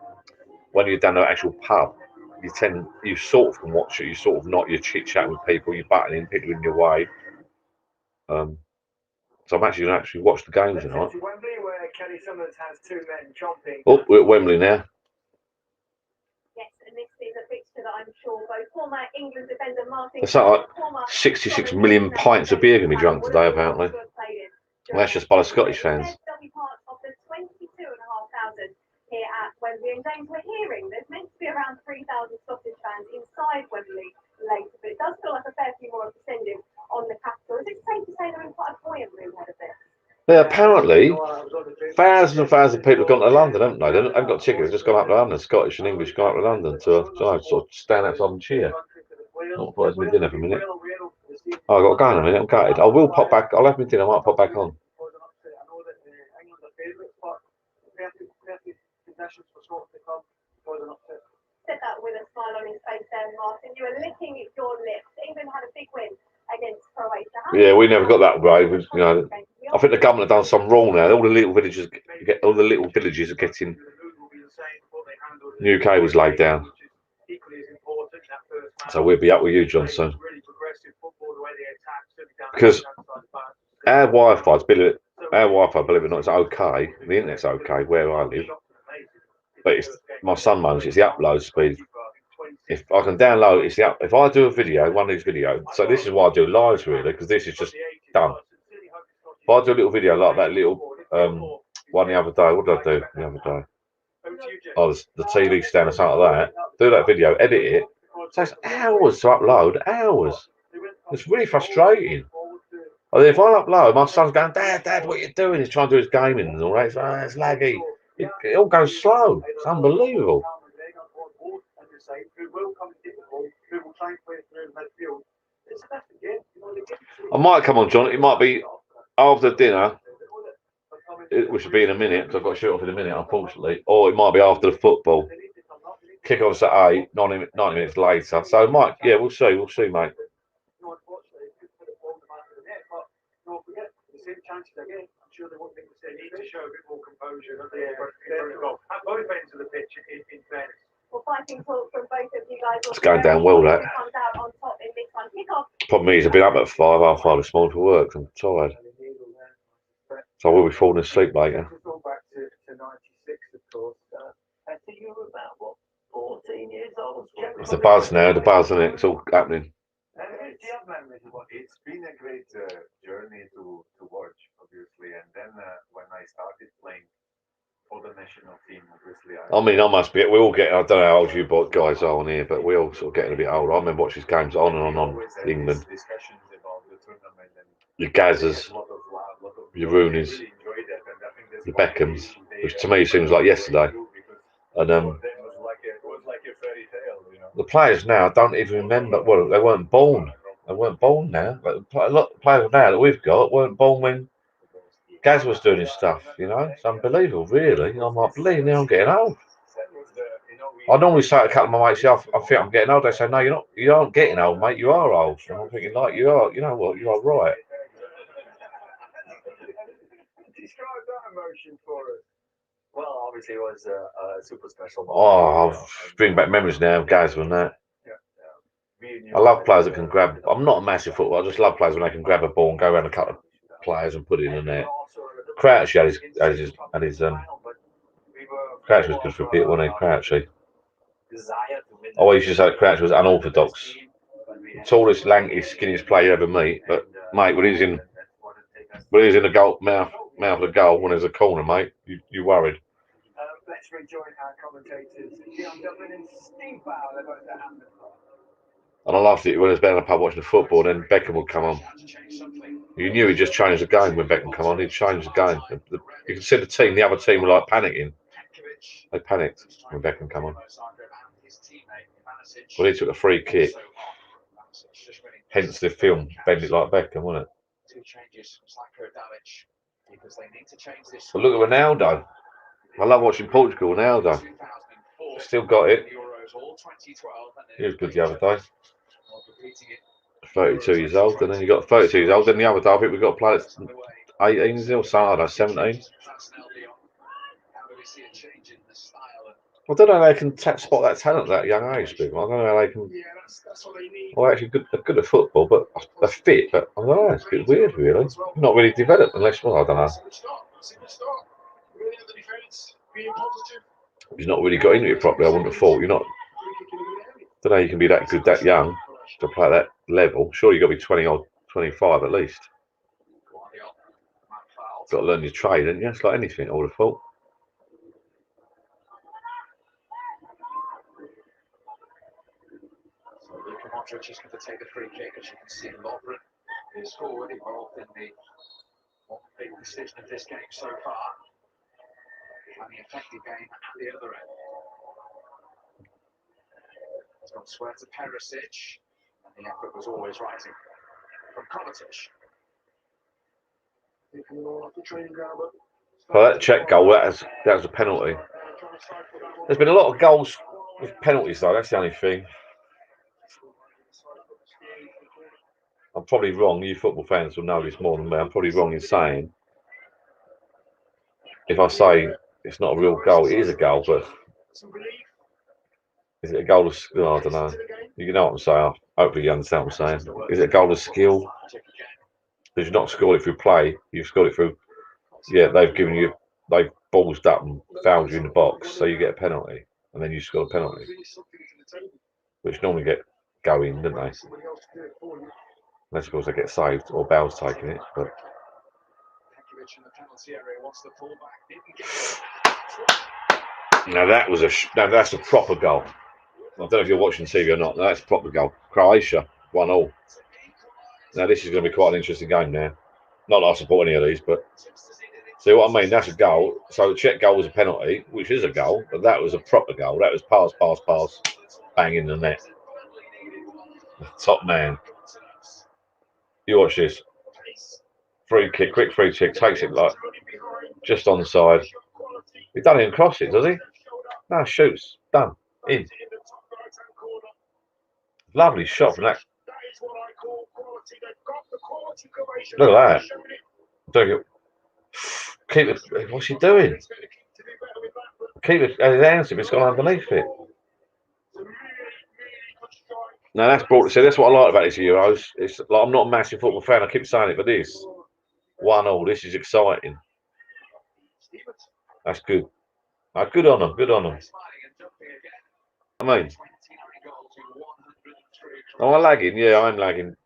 When you're down at the actual pub, you sort of can watch it. You sort of not your chit chat with people. You're butting in, people in your way. So I'm actually going to actually watch the games tonight. Wembley, where Kelly Summers has two men chomping. Oh, we're at Wembley now. Yes, and this is a fixture that I'm sure both former England defender Martin. There's something like 66 million pints of beer going to be drunk today, apparently. And that's just by the Scottish fans. They'll be part of the 22,500 here at Wembley. And James, we're hearing there's meant to be around 3,000 Scottish fans inside Wembley later, but it does feel like a fair few more have descended on the capital. Is it safe to say they're in quite a buoyant mood ahead of this? Yeah, apparently, thousands and thousands of people have gone to London, haven't they? They haven't got tickets, they've just gone up to London. Scottish and English gone up to London to sort of stand outside and cheer. Not quite as my dinner for a minute. Oh, I've got to go in a minute, I'm gutted. I will pop back, I'll have my dinner, I might pop back on. Said that with a smile on his face there, Martin. You were licking your lips. England had a big win against Croatia. Yeah, we never got that way. You know, I think the government have done some wrong now. All the little villages are getting new cables laid down. So we'll be up with you, Johnson. Because our Wi-Fi, believe it or not, is okay. The internet's okay where I live. But it's, my son moans, it's the upload speed. If I can download, it's the if I do a video, one of these videos, so this is why I do lives really, because this is just done. If I do a little video like that little one the other day, what did I do the other day? Oh, the TV stand or something like that. Do that video, edit it. It takes hours to upload, hours. It's really frustrating. And then if I upload, my son's going, Dad, what are you doing? He's trying to do his gaming and all that. It's laggy. It all goes slow. It's unbelievable. I might come on, John. It might be after dinner, which will be in a minute, because I've got to shoot off in a minute, unfortunately. Or it might be after the football. Kick-off's at 8, 90 minutes later. So it might, yeah, we'll see, mate. I'm sure they wouldn't think they need to show a bit more composure. At both ends of the pitch, in fairness. Well, fighting talk from both of you guys. It's going down well, that. Comes out on top in this one. Kick-off. Problem is, I've been up at 5:30 this morning for work. I'm tired. So I will be falling asleep later. Back to 96, of course. You were about, what, 14 years old? It's the buzz now, isn't it? It's all happening. It's been a great journey to watch, obviously. And then when I started playing for the national team, obviously. I mean, I must be. We all get. I don't know how old you guys are on here, but we all sort of getting a bit older. I remember watching games on and on England. Your Gazzers, your Rooneys, your Beckhams, which to me seems like yesterday. And the players now don't even remember. Well, they weren't born. They weren't born now. A lot of players now that we've got weren't born when Gaz was doing his stuff. You know, it's unbelievable, really. I'm like, believe now I'm getting old. I normally say to a couple of my mates, I think I'm getting old. They say, no, you're not. You aren't getting old, mate. You are old. And I'm thinking, like, you are. You know what? You are right. Describe that emotion for us. Well, obviously it was a super special moment. Oh, I'll bring back memories now of Gaz and that. I love players that can grab. I'm not a massive footballer. I just love players when they can grab a ball and go around a couple of players and put it in the net. Crouch had his Crouch was good for a bit, wasn't he? Crouchy. I always used to say that Crouch was unorthodox. The tallest, lankiest, skinniest player you ever meet. But mate, when he's in the goal mouth of the goal, when there's a corner, mate, you worried. Let's rejoin our commentators, Dion Dublin and Steve Bowell. They're both at Hampden. And I loved it when I was down in the pub watching the football, then Beckham would come on. You knew he just changed the game when Beckham come on. He'd changed the game. You could see the other team were like panicking. They panicked when Beckham come on. Well, he took a free kick. Hence the film, Bend It Like Beckham, wasn't it? But look at Ronaldo. I love watching Portugal, Ronaldo. Still got it. He was good the other day. 32 years old, and then you got 32 years old. Then the other day, I think we got players 18 or something, 17. I don't know how they can spot that talent at that young age, people. I don't know how they can. Well, actually, they're good at football, but they're fit. But I don't know. It's a bit weird, really. Not really developed, unless, well, I don't know. He's not really got into it properly. I wouldn't have thought. You're not. I don't know. You can be that good, that young, to play at that level. Sure, you got to be 20 or 25 at least. Got to learn your trade, haven't you? It's like anything. I would have thought. Luka Modric is going to take the free kick. As you can see, Lovren is forward, involved in the one big decision of this game so far. And the effective game at the other end. It's gone square to Perisic, and the effort was always rising from Kovacic. Well, that Czech goal, that was a penalty. There's been a lot of goals with penalties, though. That's the only thing. I'm probably wrong. You football fans will know this more than me. I'm probably wrong in saying, if I say it's not a real goal, it is a goal, but is it a goal of skill? I don't know. You know what I'm saying. Hopefully you understand what I'm saying. Is it a goal of skill? Because you've not scored it through play. You've scored it through. Yeah, they've ballsed up and fouled you in the box, so you get a penalty, and then you score a penalty, which normally go in, don't they? Unless of course they get saved or Bale's taking it, but. Now that's a proper goal. I don't know if you're watching TV or not. No, that's a proper goal. Croatia 1-1. Now this is going to be quite an interesting game now. Not that I support any of these, but see what I mean? That's a goal. So the Czech goal was a penalty, which is a goal, but that was a proper goal. That was pass, bang in the net. Top man. You watch this. Free kick, quick free kick, takes it like just on the side. He doesn't even cross it, does he? No, shoots. Done. In. Lovely shot from that. Look at that. Don't get, keep it. What's he doing? Keep it. His hands, it's gone underneath it. Now that's brought. See, that's what I like about these Euros. It's like I'm not a massive football fan. I keep saying it, but this 1-1. This is exciting. That's good. Good on them. Good on them. I mean, am I lagging? Yeah, I'm lagging.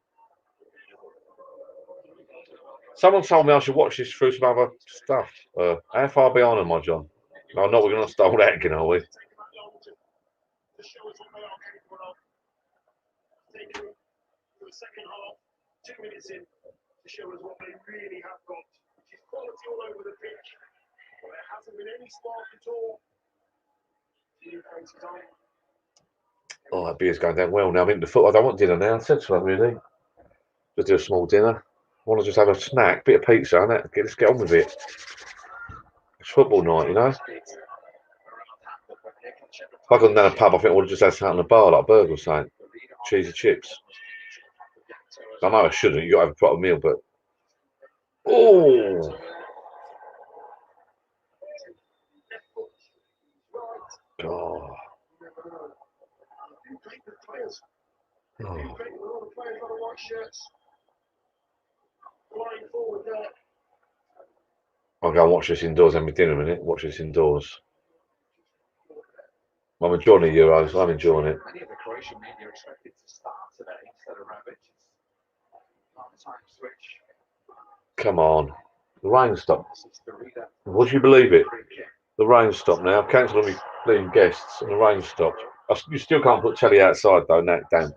Someone told me I should watch this through some other stuff. How far behind am I, John? No, not we're going to start that again, are we? Second half, 2 minutes in to show us what they really have got, which is quality all over the pitch. But there hasn't been any spark at all. Oh, that beer's going down well now. I'm into football. I don't want dinner now. I said to her, really. Just do a small dinner. I want to just have a snack, bit of pizza, and that. Let's get on with it. It's football night, you know. If I gone down a pub, I think I would have just had something in the bar, like a burger or something. Cheesy chips. I know I shouldn't. You got to have a proper meal, but oh, God. Oh. I'll go and watch this indoors. Have my dinner in a minute. Watch this indoors. I'm enjoying the Euros. I'm enjoying it. Many of the Croatian media expected to start today instead of Rabic. Half-time switch. Come on. The rain stopped. Would you believe it? The rain stopped now. I've cancelled all my bleeding guests and the rain stopped. You still can't put telly outside though, damn.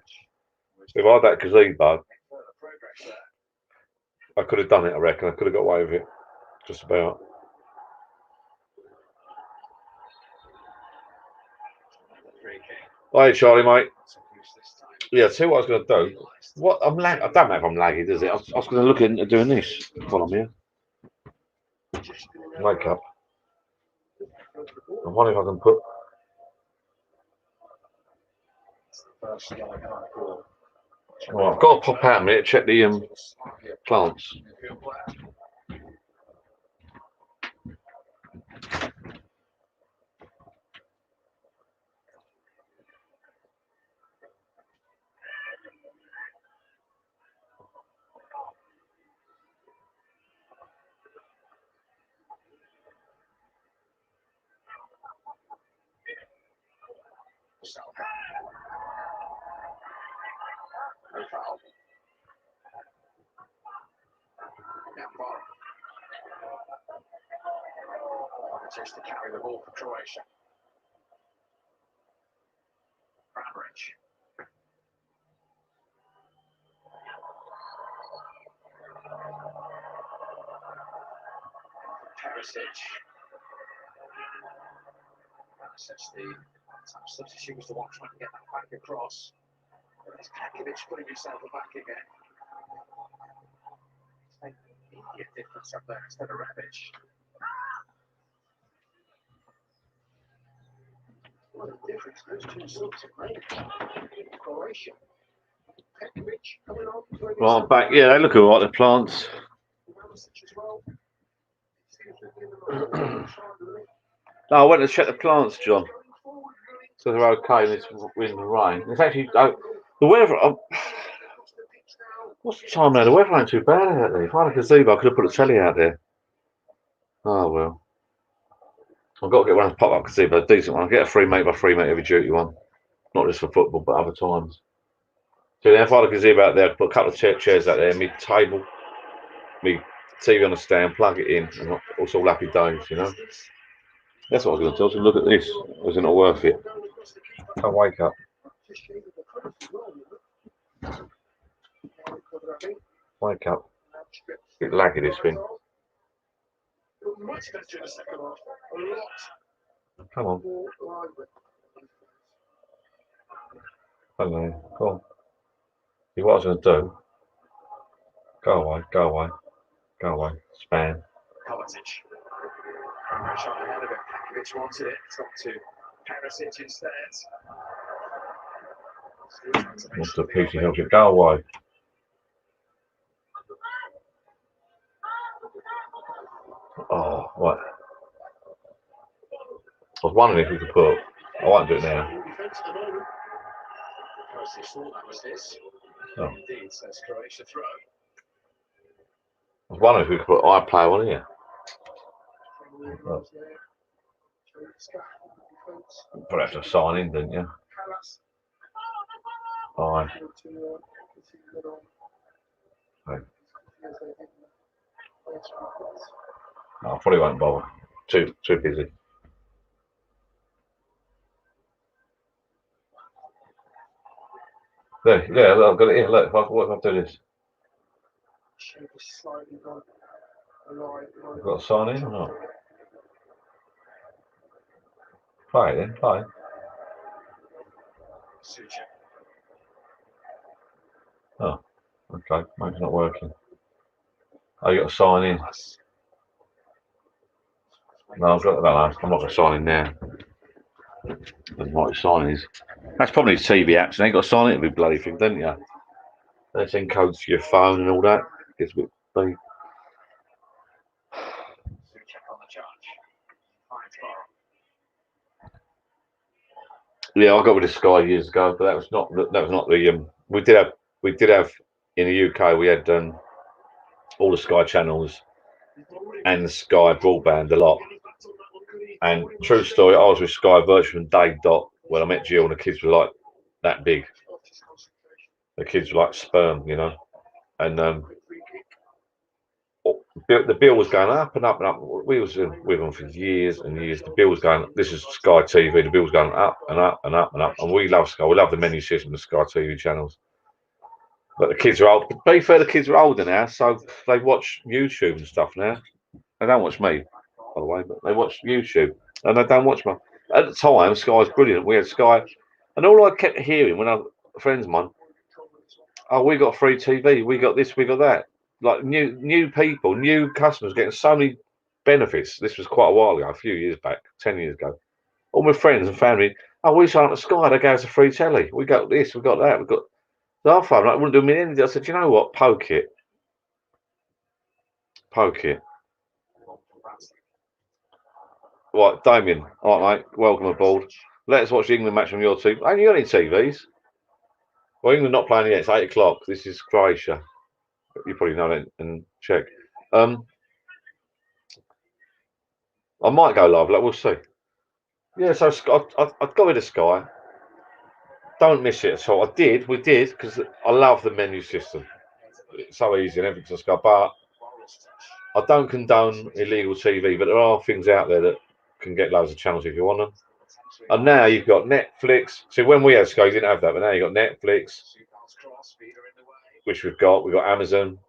If I had that gazebo, I could have done it, I reckon. I could have got away with it. Just about. Hey, Charlie, mate. Yeah, tell you what I was going to do. What I'm lag. I don't know if I'm laggy, does it? I was going to look into doing this while I'm here. Wake up. I wonder if I can put. Well, I've got to pop out a minute, check the plants. so. No foul. Now Borough. Just to carry the ball for Croatia. Brammerich. Perisic. The substitute was the one trying to get that back across. It's Kakovic putting himself back again. It's making an immediate difference up there instead of Rebic. What a difference those two subs have made. Croatia. Kakovic coming on. Right, I'm back. Yeah, they look all right, the plants. As well. No, I went to check the plants, John. So they're okay in this wind and rain. It's actually the weather. What's the time now? The weather ain't too bad out there. If I had a gazebo, I could have put a telly out there. Oh well. I've got to get one of those pop-up gazebo, a decent one. I'll get a 3 metre by 3 metre heavy duty one. Not just for football, but other times. So if I had a gazebo out there, I'd put a couple of chairs out there, me table, me TV on a stand, plug it in, and it's all happy days, you know. That's what I was going to tell you. Look at this. Was it not worth it? Can't wake up. Wake up. Bit laggy, this thing. Come on. Hello. Go on. See what I was going to do? Go away. Go away. Go away. Spam. Kovacic. Shot ahead of it. Kakovic wanted it. It's gone to Perisic instead. What's the piece of help? Go away. Oh, what? I was wondering if we could put. I won't do it now. Perisic thought that was his. Oh. Indeed, says Croatia throw. I was wondering if we could put iPlay on here. Oh. Probably have to sign in, didn't you? Aye. Right. No, I probably won't bother. Too busy. There, yeah, look, I've got it here. Look, what if I do this? I've got to sign in or not? Play it then, play. Oh, okay, maybe it's not working. Oh, you got to sign in. No, I've got that. I'm not going to sign in now. Doesn't know what sign is. That's probably TV apps, and they got to sign in every bloody thing, don't you? They send codes to your phone and all that. Gets a bit big. Yeah, I got with this Sky years ago, but that was not the we did have in the UK we had all the Sky channels and the Sky broadband a lot. And true story, I was with Sky virtually from day dot when I met Jill, and the kids were like that big. The kids were like sperm, you know, and the bill was going up and up and up. We was with them for years and years. The bill was going. This is Sky TV. The bill was going up and up and up and up. And we love Sky. We love the menu system, the Sky TV channels. But the kids are old. But to be fair, the kids are older now, so they watch YouTube and stuff now. They don't watch me, by the way, but they watch YouTube and they don't watch my. At the time, Sky was brilliant. We had Sky, and all I kept hearing when friends of mine, oh, we got free TV. We got this. We got that. Like new people, new customers getting so many benefits. This was quite a while ago, a few years back, 10 years ago. All my friends and family, oh, we signed up to Sky, they gave us a free telly. We got this, we got that, we got our phone. Like, wouldn't do me anything. I said, you know what? Poke it. Poke it. Right, Damien. All right, mate. Welcome aboard. Let's watch the England match on your team. Ain't you got any TVs? Well, England not playing yet. It's 8 o'clock. This is Croatia. You probably know that and check. I might go live. Like we'll see. Yeah, so I've got rid of Sky, don't miss it at all. We did, because I love the menu system. It's so easy and everything's go. But I don't condone illegal TV, but there are things out there that can get loads of channels if you want them. And now you've got Netflix. See, when we had Sky, you didn't have that, but now you've got Netflix, which we've got. We've got Amazon.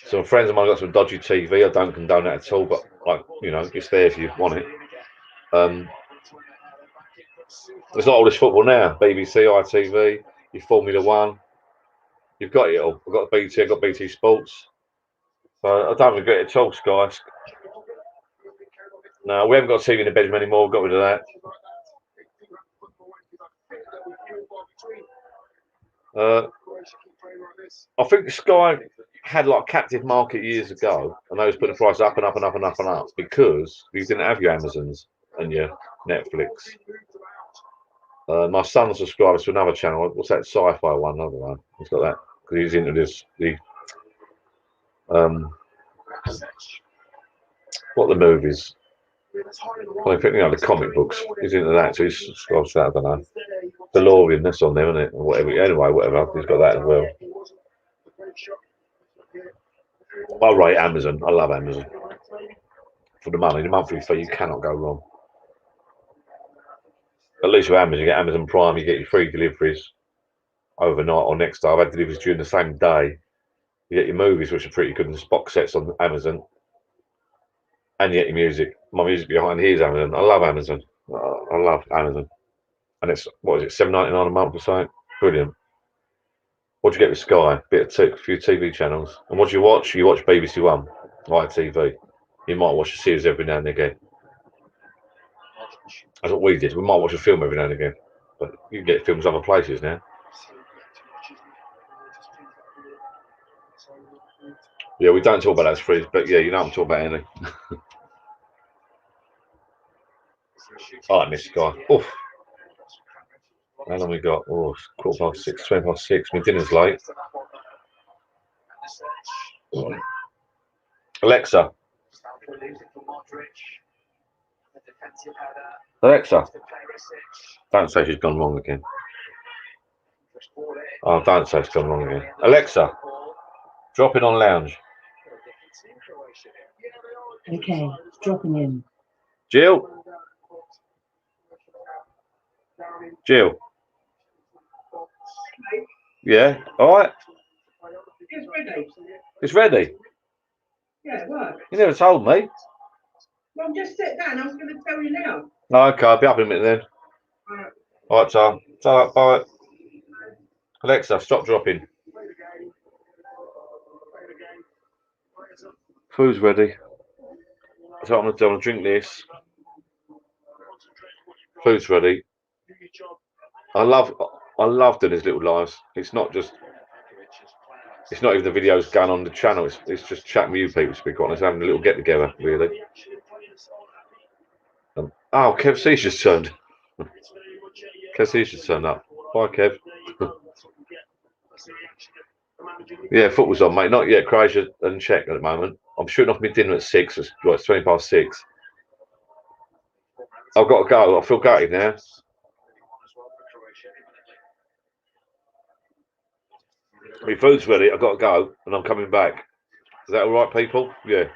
Some friends of mine got some dodgy TV. I don't condone that at all, but like, you know, it's there if you want it. There's not all this football now. BBC, ITV, your Formula One. You've got it all. I've got BT. I've got BT Sports. So I don't regret it at all, Sky. No, we haven't got TV in the bedroom anymore. We've got rid of that. I think Sky had like a captive market years ago, and they was putting the price up and up and up and up and up because you didn't have your Amazons and your Netflix. My son subscribes to another channel. What's that sci-fi one? Another one. He's got that because he's into this. What the movies? Well, you know, the comic books. He's into that, so he's subscribed to that. I don't know. DeLorean, that's on there, isn't it? Or whatever. Anyway, whatever. He's got that as well. I rate Amazon. I love Amazon. For the money, the monthly fee, you cannot go wrong. At least with Amazon, you get Amazon Prime, you get your free deliveries overnight or next day. I've had deliveries during the same day. You get your movies, which are pretty good, and box sets on Amazon. And you get your music. My music behind here is Amazon. I love Amazon. I love Amazon. And it's, what is it, $7.99 a month or something? Brilliant. What do you get with Sky? A few TV channels. And what do you watch? You watch BBC One, ITV. You might watch a series every now and again. That's what we did. We might watch a film every now and again. But you can get films other places now. Yeah, we don't talk about that as free, but yeah, you know what I'm talking about, Andy. I miss Sky. Oof. How long we got? Oh, it's 6:15, 6:20. My dinner's late. Alexa. Alexa. Don't say she's gone wrong again. Oh, don't say it's gone wrong again. Alexa. Drop it on lounge. Okay, dropping in. Jill. Jill. Yeah, all right. It's ready. It's ready. Yeah, it works. You never told me. Well, just sit down. I was going to tell you now. Okay, I'll be up in a minute then. All right, Tom. Bye. Alexa, stop dropping. Food's ready. So I'm going to drink this. Food's ready. I love doing these little lives. It's not even the videos going on the channel. It's just chatting with you people, to be quite honest, having a little get together, really. Oh, Kev C's just turned. Kev C's just turned up. Bye, Kev. Yeah, football's on, mate. Not yet. Croatia and Czech at the moment. I'm shooting off my dinner at 6. It's 6:20. I've got to go. I feel gutted now. My food's ready. I've got to go, and I'm coming back. Is that all right, people? Yeah.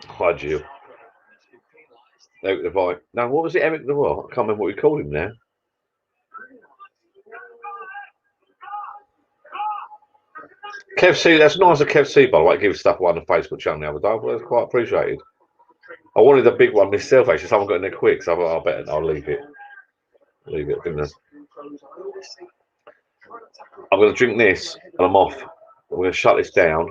Hi, Jill. Eric the Vite. No, what was it, Eric the what? I can't remember what we called him now. Kev C, that's nice of Kev C, by the way, give stuff away on the Facebook channel the other day. Well, that's quite appreciated. I wanted a big one myself, actually. Someone got in there quick, so I thought, I better I'll leave it. Didn't I? I'm going to drink this, and I'm off. I'm going to shut this down,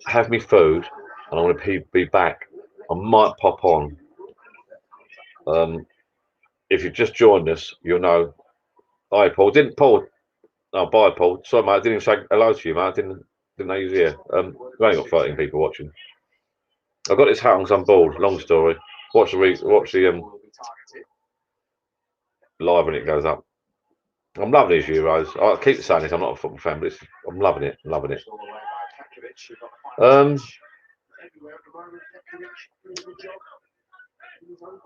have me food, and I'm going to be back. I might pop on. If you've just joined us, you'll know. Hi, Paul. Oh, bye, Paul. Sorry, mate. I didn't even say hello to you, mate. I didn't know you was here. We've only got 13 people watching. I got this hat on because I'm bored. Long story. Watch the live when it goes up. I'm loving these Euros. I keep saying this. I'm not a football fan, but I'm loving it.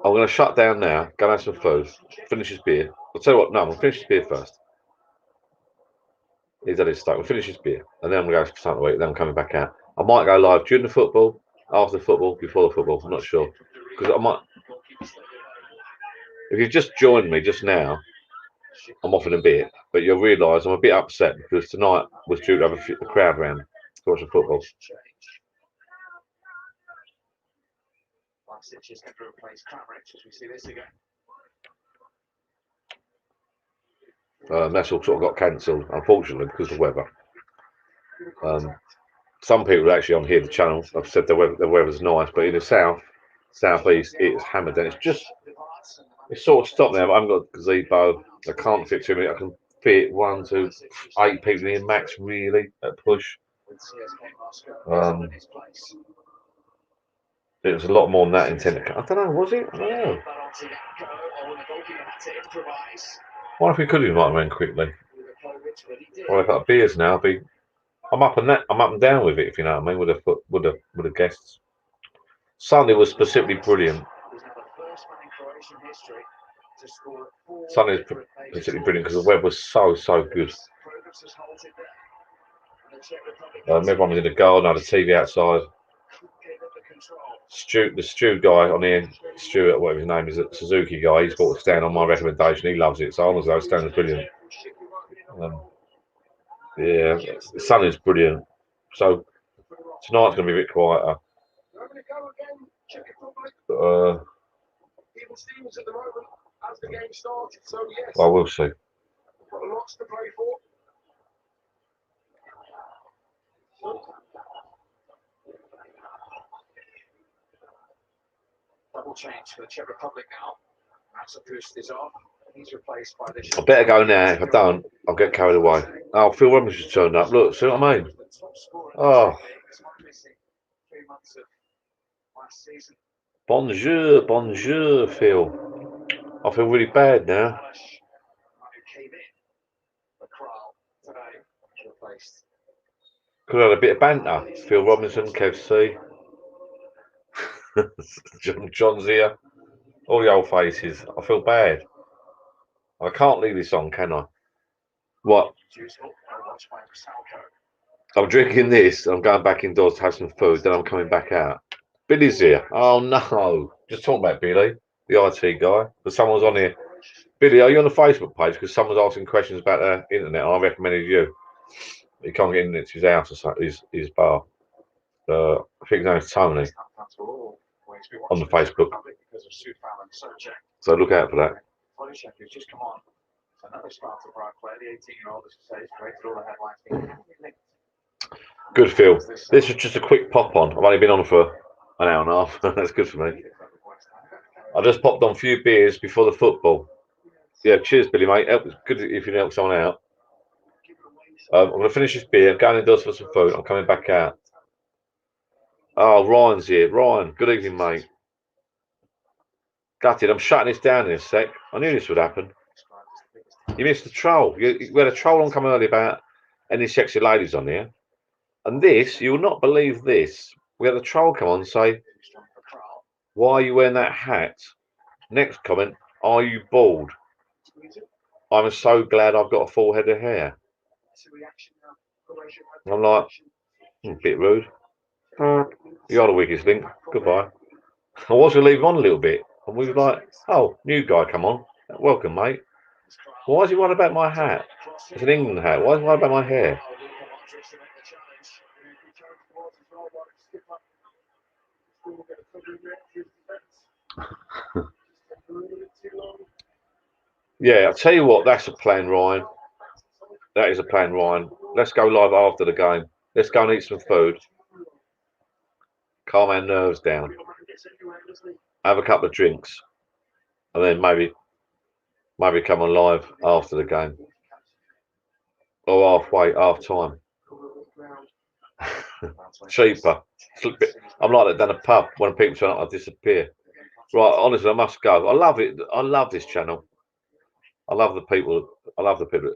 I'm going to shut down now, go and have some food, finish his beer. I'll tell you what, no, I'm going to finish his beer first. He's had his steak. We'll finish his beer, and then I'm going to go for something to eat, then I'm coming back out. I might go live during the football, after the football, before the football. I'm not sure. Because I might. If you've just joined me just now, I'm off in a bit, but you'll realise I'm a bit upset because tonight was due to have a crowd round to watch the football. Is going to replace Kramaric as we see this again. That's all sort of got cancelled, unfortunately, because of the weather. Some people actually on here, the channel, have said the weather's nice, but in the southeast, it's hammered down. It's sort of stopped now, but I haven't got a gazebo. I can't fit too many. I can fit 1 to 8 people in max, really, at push. It was a lot more than that intended. I don't know, was it? I don't know. What if we could invite them in quickly? Well, I've got beers now. I'm up and down with it, if you know what I mean, with the guests. Sunday was specifically brilliant. Sunday was particularly brilliant because the weather was so good. Everyone was in the garden, had a TV outside. The Stu guy on here, Stuart, whatever his name is, a Suzuki guy, he's bought a stand on my recommendation. He loves it, so honestly, that stand is brilliant. Yeah, the sun is brilliant. So tonight's going to be a bit quieter. Well, we'll see. Double change for the Czech Republic now. Matsapust is off. He's replaced by the. I better go now. If I don't, I'll get carried away. Oh, Phil Robinson just turned up. Look, see what I mean? Oh. Bonjour, Phil. I feel really bad now. Could have had a bit of banter. Phil Robinson, Kev C. John's here. All the old faces. I feel bad. I can't leave this on, can I? What? I'm drinking this. I'm going back indoors to have some food. Then I'm coming back out. Billy's here. Oh no! Just talking about Billy, the IT guy. But someone's on here. Billy, are you on the Facebook page? Because someone's asking questions about the internet. I recommended you. He can't get into his house or something, his bar. I think his name is Tony on the Facebook. So look out for that. Good, Phil. This is just a quick pop on. I've only been on for an hour and a half. That's good for me. I just popped on a few beers before the football. Yeah, cheers, Billy, mate. It's good if you can help someone out. I'm going to finish this beer. I'm going indoors for some food. I'm coming back out. Oh, Ryan's here. Ryan, good evening, mate. Gutted. I'm shutting this down in a sec. I knew this would happen. You missed the troll. We had a troll on come earlier about any sexy ladies on here. And this, you will not believe this. We had a troll come on and say, why are you wearing that hat? Next comment, are you bald? I'm so glad I've got a full head of hair. I'm like, a bit rude. You're the weakest link. Goodbye. I was going to leave him on a little bit. And we were like, oh, new guy, come on. Welcome, mate. Why is he worried about my hat? It's an England hat. Why is he worried about my hair? Yeah, I'll tell you what, that's a plan, Ryan. That is a plan, Ryan. Let's go live after the game. Let's go and eat some food. Calm our nerves down. Have a couple of drinks. And then maybe come on live after the game. Or halfway, half time. Cheaper. I'm like that down a pub when people turn up, I disappear. Right, honestly, I must go. I love it. I love this channel. I love the people. I love the people.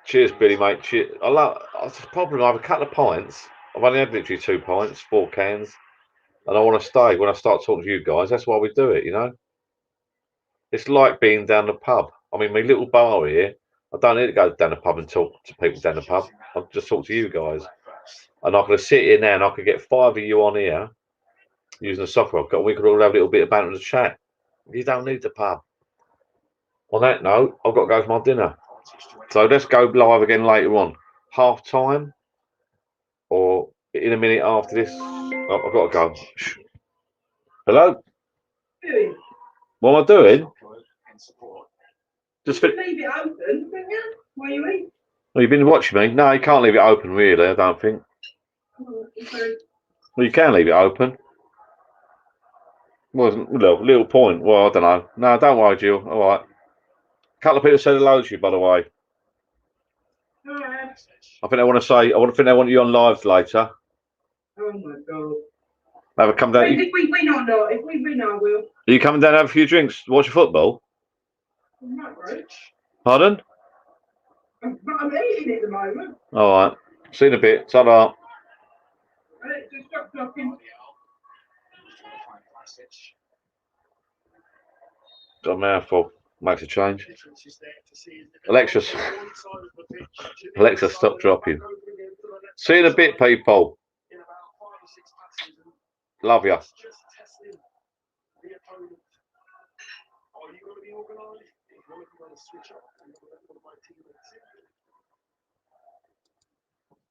Cheers, Billy, mate. Cheers. That's the problem. I have a couple of pints. I've only had literally 2 pints, 4 cans. And I want to stay when I start talking to you guys. That's why we do it, you know. It's like being down the pub. I mean, my little bar here, I don't need to go down the pub and talk to people down the pub. I'll just talk to you guys. And I could sit here now and I could get 5 of you on here using the software I've got. We could all have a little bit of banter in the chat. You don't need the pub. On that note, I've got to go for my dinner. So let's go live again later on. Half time or in a minute after this. Oh, I've got to go. Shh. Hello? Doing? What am I doing? Just Leave it open, don't you? While you eat. Well, you've been watching me. No, you can't leave it open, really. I don't think. Oh, okay. Well, you can leave it open. Well, little point. Well, I don't know. No, don't worry, Jill. All right. A couple of people said hello to you, by the way. All right. I think they want to say. Think they want you on live later. Oh my God. Have a come down. If we win or not, if we win, I will. Are you coming down and have a few drinks? Watch your football? Not right. Pardon? I'm eating at the moment. All right. See you in a bit. Ta-da. Just stop talking. Got a mouthful. Makes a change. Alexis. Alexa, stop dropping. See you in a bit, people. Love you.